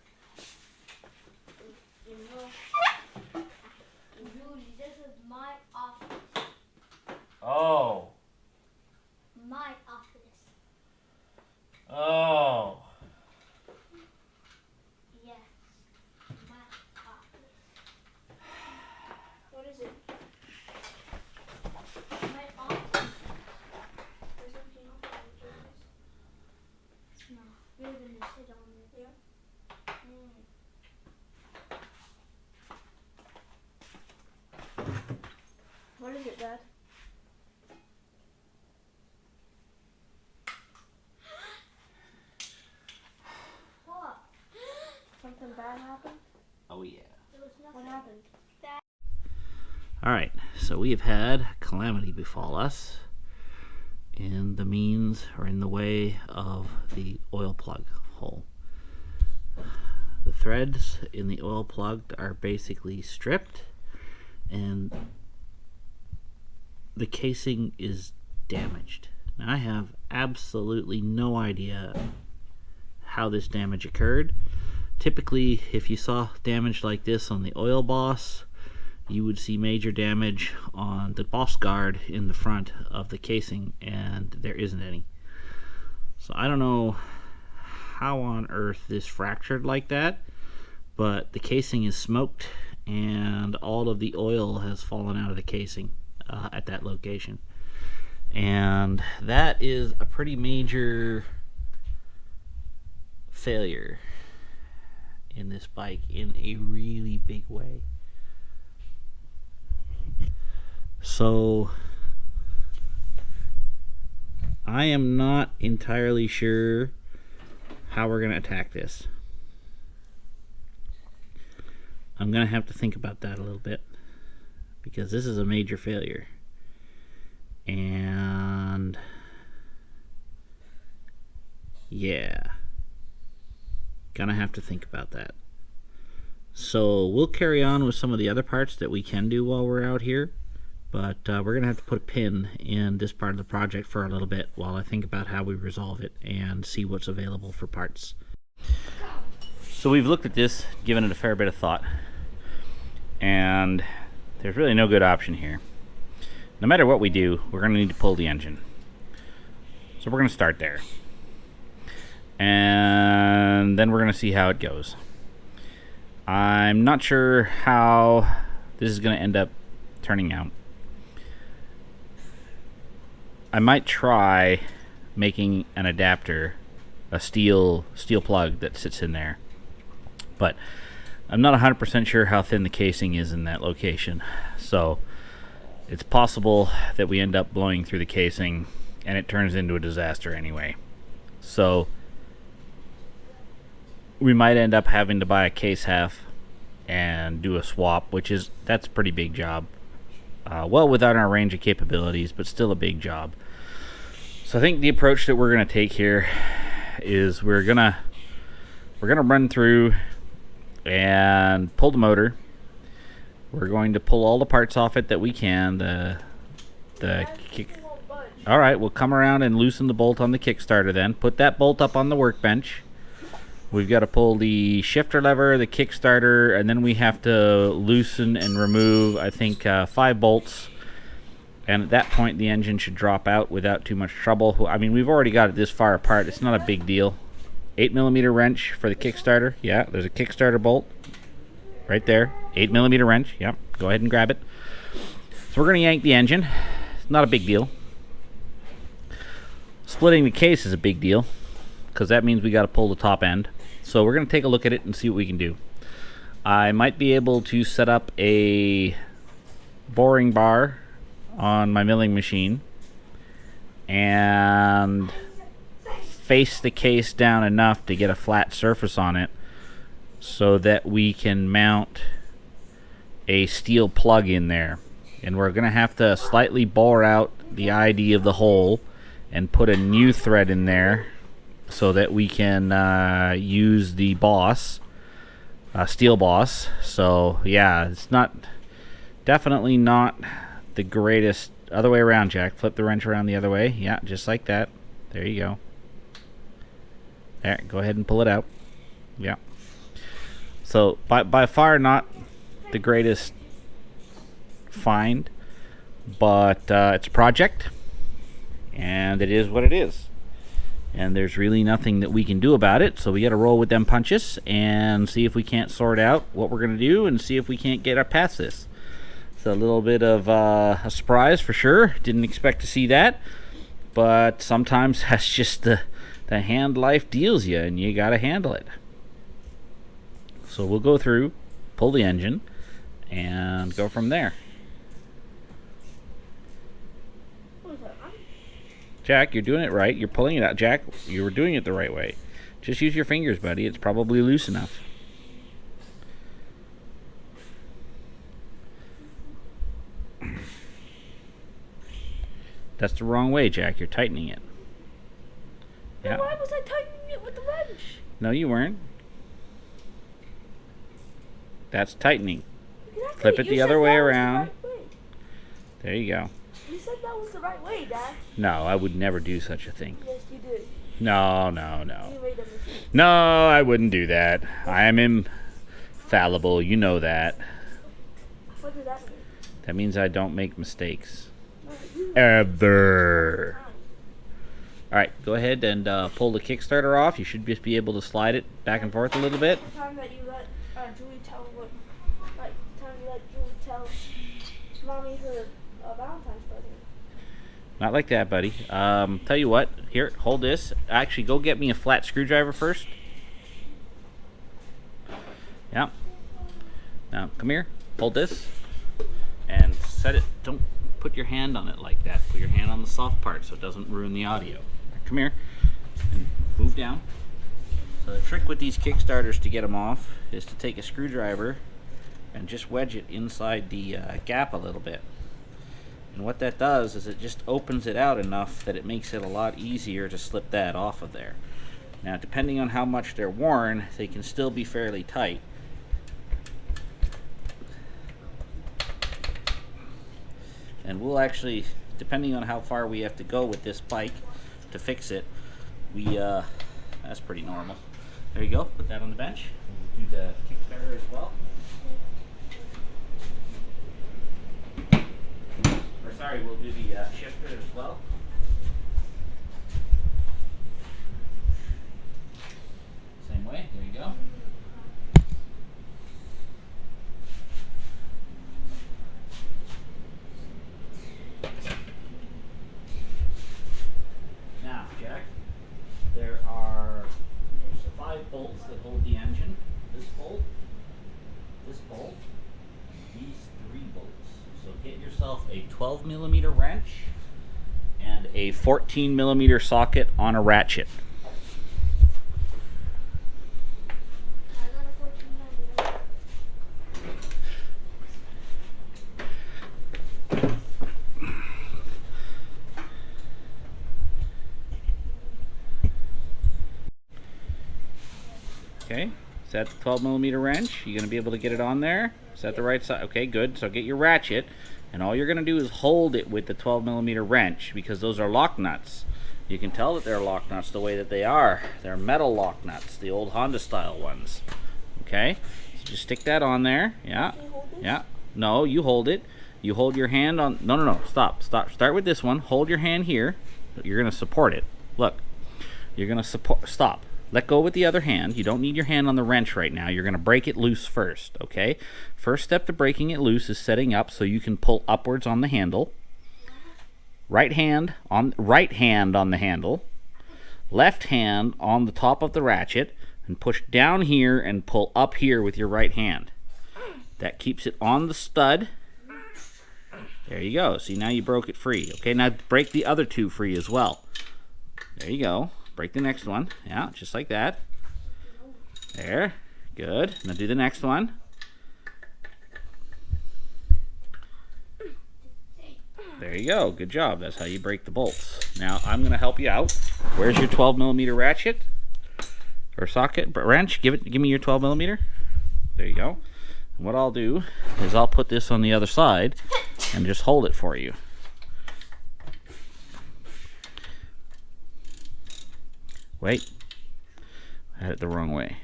Judy, this is my office. Oh. My office. Oh. Yes. My office. What is it? My office. There's something else. No, bigger than this. What is it, Dad? What? Something bad happened? Oh yeah. What happened? Alright, so we have had calamity befall us in the means or in the way of the oil plug hole. The threads in the oil plug are basically stripped and the casing is damaged. Now I have absolutely no idea how this damage occurred. Typically, if you saw damage like this on the oil boss, you would see major damage on the boss guard in the front of the casing, and there isn't any. So I don't know how on earth this fractured like that, but the casing is smoked and all of the oil has fallen out of the casing at that location. And that is a pretty major failure in this bike in a really big way. So I am not entirely sure how we're going to attack this. I'm going to have to think about that a little bit because this is a major failure. And yeah, gonna have to think about that. So we'll carry on with some of the other parts that we can do while we're out here, but we're gonna have to put a pin in this part of the project for a little bit while I think about how we resolve it and see what's available for parts. So we've looked at this, given it a fair bit of thought, and there's really no good option here. No matter what we do, we're going to need to pull the engine. So we're going to start there. And then we're going to see how it goes. I'm not sure how this is going to end up turning out. I might try making an adapter, a steel plug that sits in there. But I'm not 100% sure how thin the casing is in that location. So it's possible that we end up blowing through the casing and it turns into a disaster anyway. So we might end up having to buy a case half and do a swap, that's a pretty big job. Well within our range of capabilities, but still a big job. So I think the approach that we're going to take here is we're gonna run through and pull the motor. We're going to pull all the parts off it that we can. The kick. All right, we'll come around and loosen the bolt on the Kickstarter then. Put that bolt up on the workbench. We've got to pull the shifter lever, the Kickstarter, and then we have to loosen and remove, I think, 5 bolts. And at that point, the engine should drop out without too much trouble. I mean, we've already got it this far apart. It's not a big deal. 8mm wrench for the Kickstarter. Yeah, there's a Kickstarter bolt. Right there, 8mm wrench. Yep, go ahead and grab it. So we're going to yank the engine. It's not a big deal. Splitting the case is a big deal because that means we got to pull the top end. So we're going to take a look at it and see what we can do. I might be able to set up a boring bar on my milling machine and face the case down enough to get a flat surface on it, so that we can mount a steel plug in there. And we're going to have to slightly bore out the ID of the hole and put a new thread in there so that we can use the boss, steel boss. So yeah, it's definitely not the greatest. Other way around, Jack. Flip the wrench around the other way. Yeah, just like that. There you go. There, go ahead and pull it out. Yeah. So by far not the greatest find, but it's a project, and it is what it is. And there's really nothing that we can do about it, so we got to roll with them punches and see if we can't sort out what we're going to do and see if we can't get past this. It's a little bit of a surprise for sure. Didn't expect to see that, but sometimes that's just the hand life deals you, and you got to handle it. So we'll go through, pull the engine, and go from there. Jack, you're doing it right. You're pulling it out. Jack, you were doing it the right way. Just use your fingers, buddy. It's probably loose enough. That's the wrong way, Jack. You're tightening it. Yeah. Why was I tightening it with the wrench? No, you weren't. That's tightening. Exactly. Flip it the other way around. There you go. You said that was the right way, Dad. No, I would never do such a thing. Yes, you did. No. You made a mistake. No, I wouldn't do that. I am infallible. You know that. What does that mean? That means I don't make mistakes. Ever. Alright, go ahead and pull the Kickstarter off. You should just be able to slide it back and forth a little bit. The time that you let Julie tell Mommy her Valentine's present. Not like that, buddy. Tell you what. Here, hold this. Actually, go get me a flat screwdriver first. Yeah. Now, come here. Hold this. And set it. Don't put your hand on it like that. Put your hand on the soft part so it doesn't ruin the audio. Come here. And move down. So the trick with these Kickstarters to get them off is to take a screwdriver and just wedge it inside the gap a little bit. And what that does is it just opens it out enough that it makes it a lot easier to slip that off of there. Now, depending on how much they're worn, they can still be fairly tight. And we'll actually, depending on how far we have to go with this bike to fix it, that's pretty normal. There you go, put that on the bench. We'll do the Kickstarter as well. Or sorry, we'll do the shifter as well. Same way, there you go. Now, Jack, there are 5 bolts that hold the engine. This bolt, these 3 bolts. So get yourself a 12mm wrench and a 14mm socket on a ratchet. I got a 14mm. Okay, is that the 12mm wrench? You gonna be able to get it on there? Is that the right side? Okay, good. So get your ratchet, and all you're gonna do is hold it with the 12mm wrench, because those are lock nuts. You can tell that they're lock nuts the way that they are. They're metal lock nuts, the old Honda style ones. Okay, so just stick that on there. Yeah, yeah. No, you hold it. You hold your hand on. No. Stop. Start with this one. Hold your hand here. You're gonna support it. Look, you're gonna support. Stop. Let go with the other hand. You don't need your hand on the wrench right now. You're going to break it loose first, okay? First step to breaking it loose is setting up so you can pull upwards on the handle. Right hand on the handle. Left hand on the top of the ratchet, and push down here and pull up here with your right hand. That keeps it on the stud. There you go. See, now you broke it free. Okay, now break the other 2 free as well. There you go. Break the next one. Yeah, just like that. There. Good. Now do the next one. There you go. Good job. That's how you break the bolts. Now I'm going to help you out. Where's your 12mm ratchet? Or socket? Wrench? Give me your 12mm. There you go. And what I'll do is I'll put this on the other side and just hold it for you. Wait, I had it the wrong way.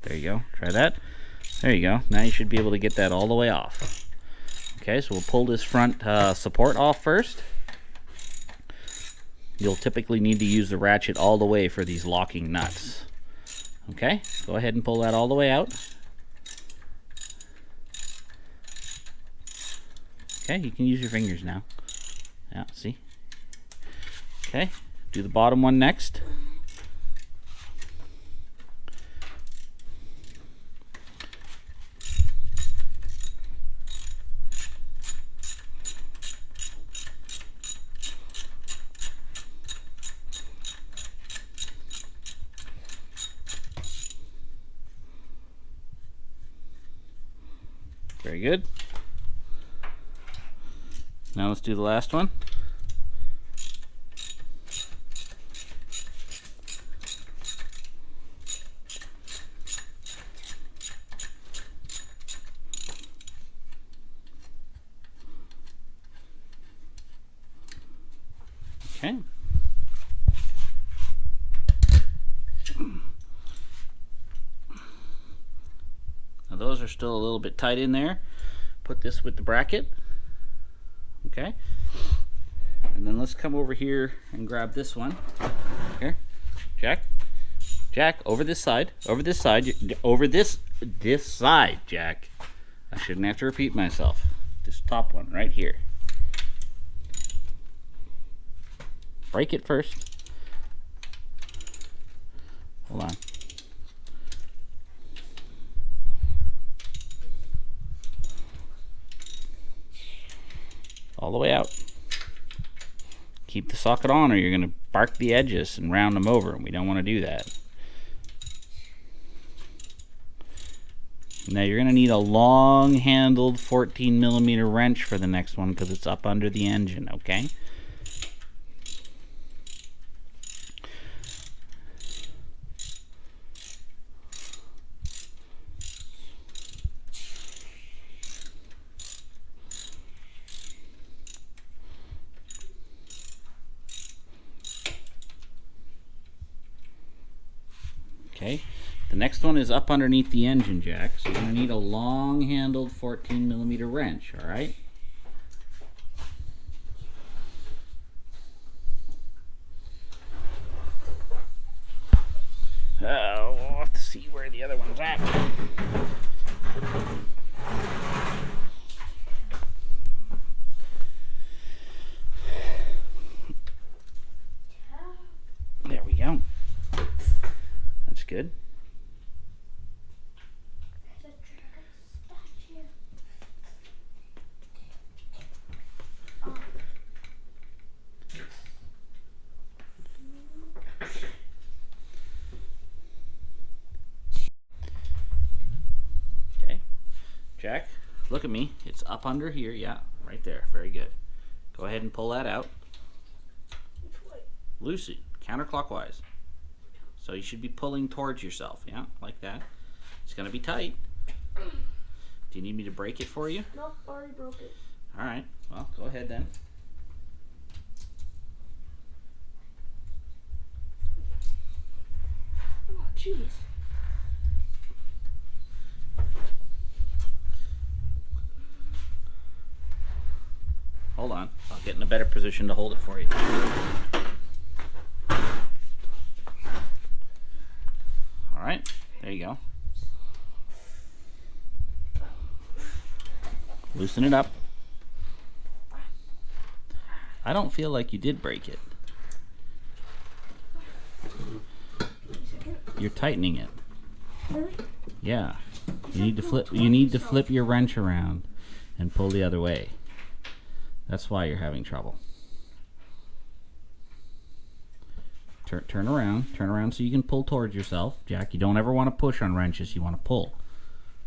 There you go. Try that. There you go. Now you should be able to get that all the way off. Okay, so we'll pull this front support off first. You'll typically need to use the ratchet all the way for these locking nuts. Okay, go ahead and pull that all the way out. Okay, you can use your fingers now. Yeah, see? Okay, do the bottom one next. Very good. Now let's do the last one. Okay. Now those are still a little bit tight in there. Put this with the bracket. Okay. And then let's come over here and grab this one. Here. Jack. Jack, over this side. Over this side. Over this side, Jack. I shouldn't have to repeat myself. This top one right here. Break it first. Hold on. All the way out. Keep the socket on or you're going to bark the edges and round them over, and we don't want to do that. Now you're going to need a long-handled 14mm wrench for the next one because it's up under the engine, okay? Okay, the next one is up underneath the engine jack, so you're going to need a long-handled 14mm wrench, all right? We'll have to see where the other one's at. There we go. That's good. Okay, Jack, look at me. It's up under here. Yeah, right there. Very good. Go ahead and pull that out. Loose it, counterclockwise. So you should be pulling towards yourself, yeah, like that. It's gonna be tight. Do you need me to break it for you? Nope, already broke it. All right, well, go ahead then. Oh, jeez. Hold on, I'll get in a better position to hold it for you. All right, there you go. Loosen it up. I don't feel like you did break it. You're tightening it. Really? Yeah. You need to flip your wrench around and pull the other way. That's why you're having trouble. Turn around so you can pull towards yourself. Jack, you don't ever want to push on wrenches, you want to pull.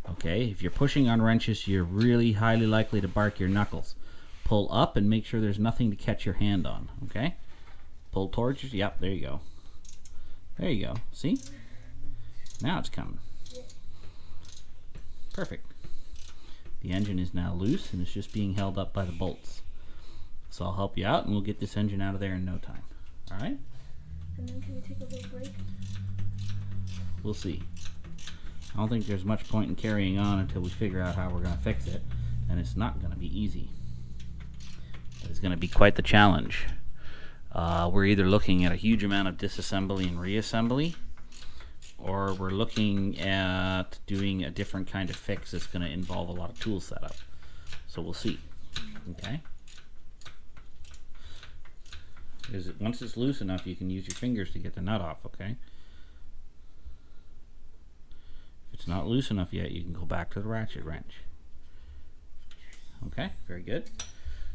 Okay, if you're pushing on wrenches, you're really highly likely to bark your knuckles. Pull up and make sure there's nothing to catch your hand on, okay? Pull towards you, yep, there you go. There you go, see? Now it's coming. Perfect. The engine is now loose and it's just being held up by the bolts. So I'll help you out and we'll get this engine out of there in no time. All right? And then can we take a little break? We'll see. I don't think there's much point in carrying on until we figure out how we're going to fix it. And it's not going to be easy. It's going to be quite the challenge. We're either looking at a huge amount of disassembly and reassembly, or we're looking at doing a different kind of fix that's going to involve a lot of tool setup. So we'll see. Okay? Once it's loose enough, you can use your fingers to get the nut off, okay? If it's not loose enough yet, you can go back to the ratchet wrench. Okay, very good.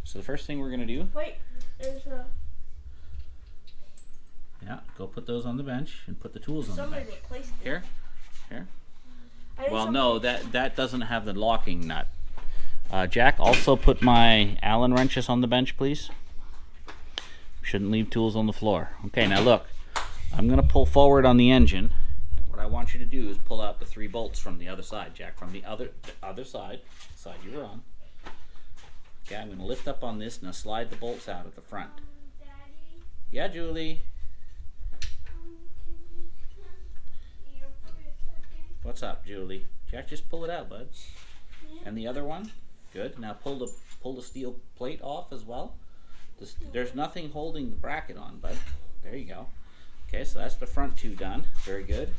So the first thing we're going to do... Wait, there's a... Yeah, go put those on the bench and put the tools on the Somebody bench. replaced it. Here? I think Well, somebody- no, that doesn't have the locking nut. Jack, also put my Allen wrenches on the bench, please. Shouldn't leave tools on the floor. Okay, now look. I'm going to pull forward on the engine. What I want you to do is pull out the 3 bolts from the other side, Jack. From the other side you were on. Okay, I'm going to lift up on this. Now slide the bolts out at the front. Daddy, Yeah, Julie. can you come here for a second? What's up, Julie? Jack, just pull it out, bud. And the other one? Good. Now pull the steel plate off as well. There's nothing holding the bracket on, bud. There you go. Okay, so that's the front 2 done. Very good.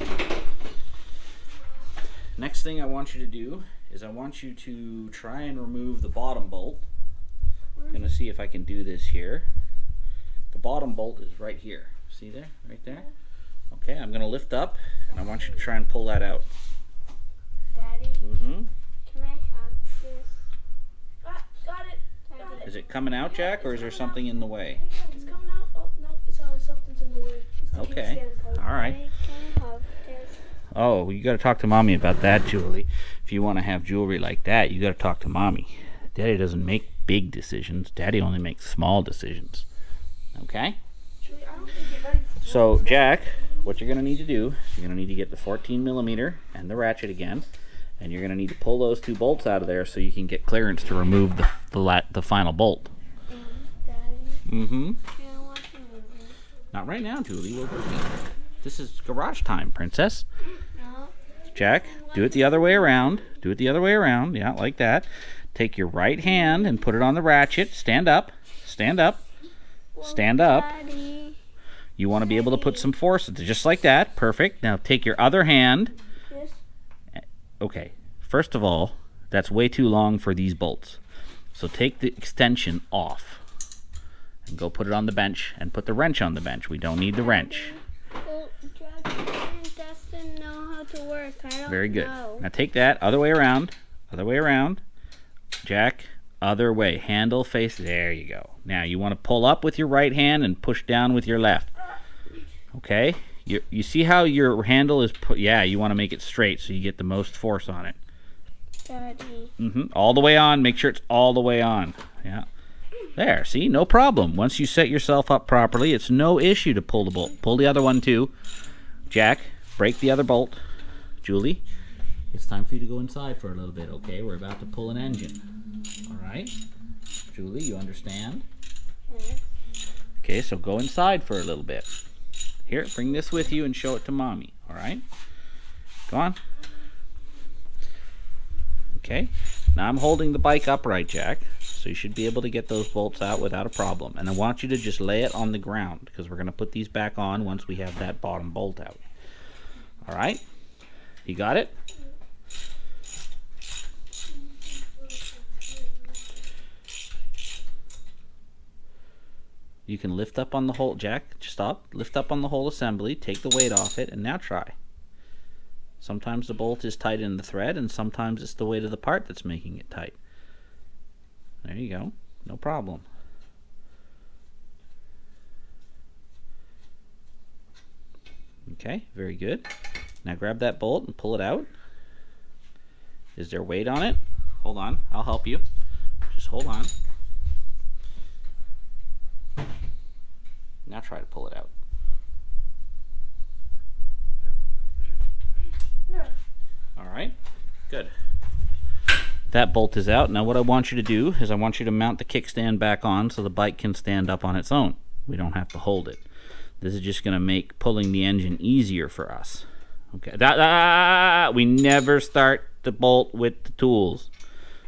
Next thing I want you to do is I want you to try and remove the bottom bolt. I'm going to see if I can do this here. The bottom bolt is right here. See there? Right there? Okay, I'm going to lift up and I want you to try and pull that out. Daddy, Mm-hmm. can I have this? Got it. Daddy. Is it coming out, Jack, or is there something in the way? It's coming out. Oh, no, it's something's in the way. It's the Okay. kickstand part. All right. Can I have this? Oh, you got to talk to Mommy about that, Julie. If you want to have jewelry like that, you got to talk to Mommy. Daddy doesn't make big decisions. Daddy only makes small decisions. Okay? Julie, I don't think you're ready for So, Jack, what you're going to need to do, you're going to need to get the 14 millimeter and the ratchet again, and you're going to need to pull those 2 bolts out of there so you can get clearance to remove the final bolt. Daddy, Mm-hmm. can I watch a movie? Not right now, Julie. We're working. This is garage time, princess. No. Jack, do it the other way around. Do it the other way around. Yeah, like that. Take your right hand and put it on the ratchet. Stand up. Stand up. Stand up. Daddy. You want to be able to put some force into just like that. Perfect. Now take your other hand. Yes. Okay. First of all, that's way too long for these bolts. So take the extension off and go put it on the bench and put the wrench on the bench. We don't need the wrench. Well, Jack doesn't know how to work. I don't Very good. know. Now take that other way around. Other way around. Jack, other way. Handle face. There you go. Now you want to pull up with your right hand and push down with your left. Okay? You see how your handle is put? Yeah, you want to make it straight so you get the most force on it. Daddy. All the way on. Make sure it's all the way on. Yeah. There. See? No problem. Once you set yourself up properly, it's no issue to pull the bolt. Pull the other one too. Jack, break the other bolt. Julie, it's time for you to go inside for a little bit, okay? We're about to pull an engine. All right? Julie, you understand? Yes. Okay, so go inside for a little bit. Here, bring this with you and show it to Mommy, all right? Go on. Okay, now I'm holding the bike upright, Jack, so you should be able to get those bolts out without a problem. And I want you to just lay it on the ground because we're going to put these back on once we have that bottom bolt out. All right? You got it? You can lift up on the whole, Jack, just stop, lift up on the whole assembly, take the weight off it, and now try. Sometimes the bolt is tight in the thread, and sometimes it's the weight of the part that's making it tight. There you go, no problem. Okay, very good. Now grab that bolt and pull it out. Is there weight on it? Hold on, I'll help you. Just hold on. Now try to pull it out. Yeah. All right, good. That bolt is out. Now what I want you to do is I want you to mount the kickstand back on so the bike can stand up on its own. We don't have to hold it. This is just going to make pulling the engine easier for us. Okay. We never start the bolt with the tools.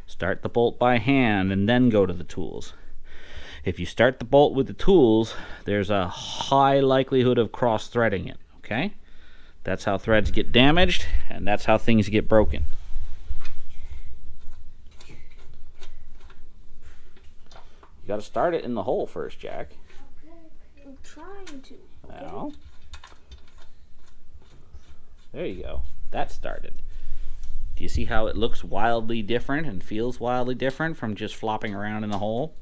Start the bolt by hand and then go to the tools. If you start the bolt with the tools, there's a high likelihood of cross-threading it, okay? That's how threads get damaged, and that's how things get broken. You gotta start it in the hole first, Jack. Okay. I'm trying to. Well, there you go. That started. Do you see how it looks wildly different and feels wildly different from just flopping around in the hole?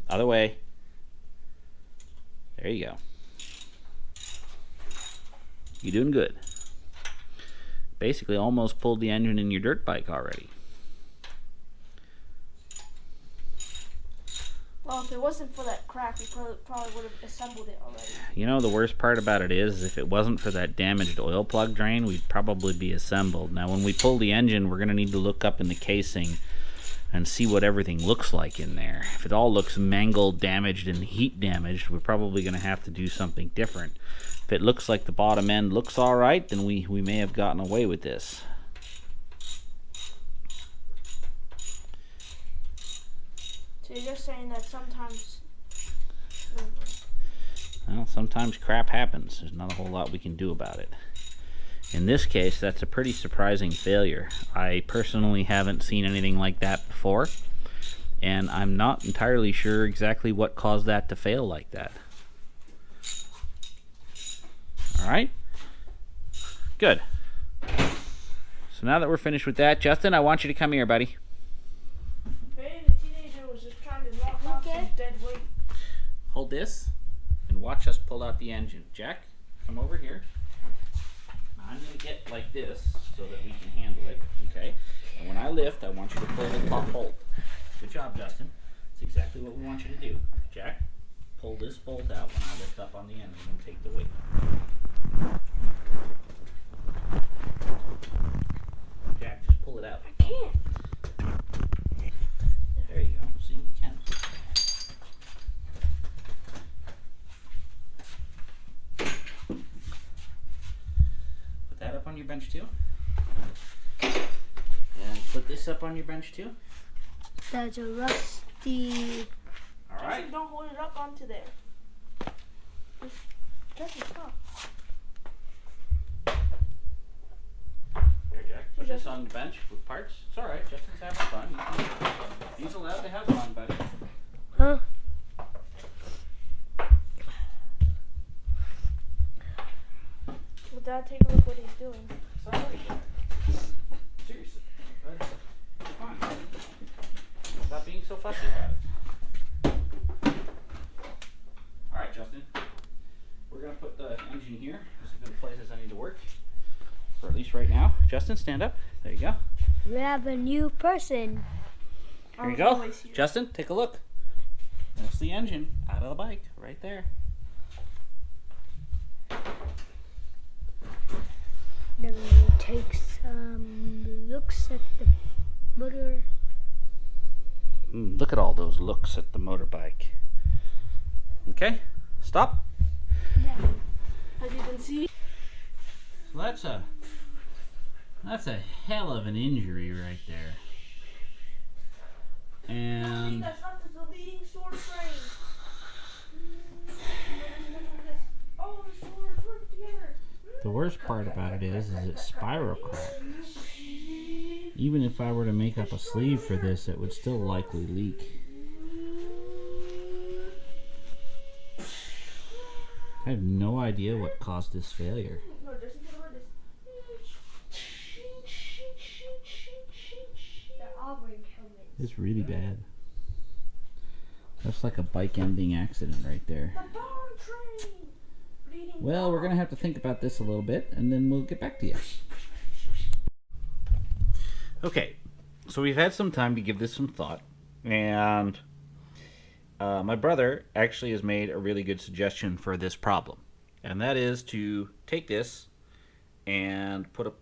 Other way. There you go. You're doing good. Basically almost pulled the engine in your dirt bike already. Well, if it wasn't for that crack, we probably would have assembled it already. You know, the worst part about it is, if it wasn't for that damaged oil plug drain, we'd probably be assembled. Now, when we pull the engine, we're going to need to look up in the casing and see what everything looks like in there. If it all looks mangled, damaged, and heat damaged, we're probably going to have to do something different. If it looks like the bottom end looks all right, then we may have gotten away with this. So you're just saying that sometimes... Well, sometimes crap happens. There's not a whole lot we can do about it. In this case, that's a pretty surprising failure. I personally haven't seen anything like that before, and I'm not entirely sure exactly what caused that to fail like that. Alright? Good. So now that we're finished with that, Justin, I want you to come here, buddy. Hey, the teenager was just trying to knock off some dead weight. Hold this and watch us pull out the engine. Jack, come over here. I'm going to get like this so that we can handle it, okay? And when I lift, I want you to pull the top bolt. Good job, Justin. That's exactly what we want you to do. Jack, pull this bolt out when I lift up on the engine and take the weight. Jack, just pull it out. I can't. There you go. See, you can. That up on your bench too. And put this up on your bench too. That's a rusty. All right. Just don't hold it up onto there. Just stop. There, Jack. Put this on the bench with parts. It's all right. Justin's having fun. He's allowed to have fun, buddy. Huh? Well, Dad, take a look what he's doing. It's all right, Jack. Seriously. Bud. Come on. Stop being so fussy about it. All right, Justin. We're going to put the engine here. This is a good place as I need to work. For at least right now. Justin, stand up. There you go. We have a new person. There you go. Justin, take a look. That's the engine out of the bike right there. Then we take some looks at the motor. Look at all those looks at the motorbike. Okay, stop. As you can see, So that's a hell of an injury right there. And that's not the leading sword frame. Oh, the swords work together. the worst part about it is it's spiral cracked. Even if I were to make up a sleeve for this, it would still likely leak. I have no idea what caused this failure. No, this is what it is. The Auburn helmet. It's really bad. That's like a bike ending accident right there. The bomb train. Bleeding Well, we're going to have to think about this a little bit, and then we'll get back to you. Okay, so we've had some time to give this some thought, and my brother actually has made a really good suggestion for this problem, and that is to take this and put a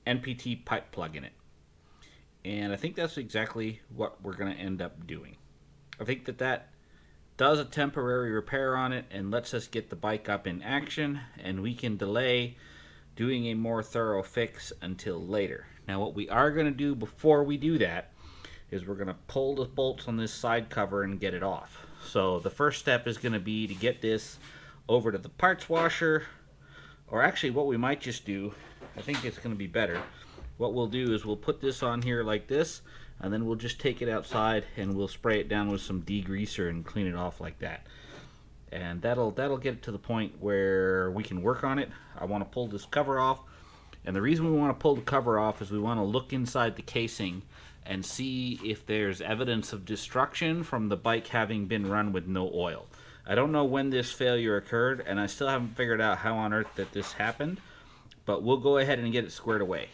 NPT pipe plug in it. And I think that's exactly what we're going to end up doing. I think that does a temporary repair on it and lets us get the bike up in action, and we can delay doing a more thorough fix until later. Now what we are going to do before we do that is we're going to pull the bolts on this side cover and get it off. So the first step is going to be to get this over to the parts washer, or actually what we might just do, I think it's going to be better, what we'll do is we'll put this on here like this, and then we'll just take it outside and we'll spray it down with some degreaser and clean it off like that. And that'll get it to the point where we can work on it. I want to pull this cover off, and the reason we want to pull the cover off is we want to look inside the casing and see if there's evidence of destruction from the bike having been run with no oil. I don't know when this failure occurred, and I still haven't figured out how on earth that this happened, but we'll go ahead and get it squared away.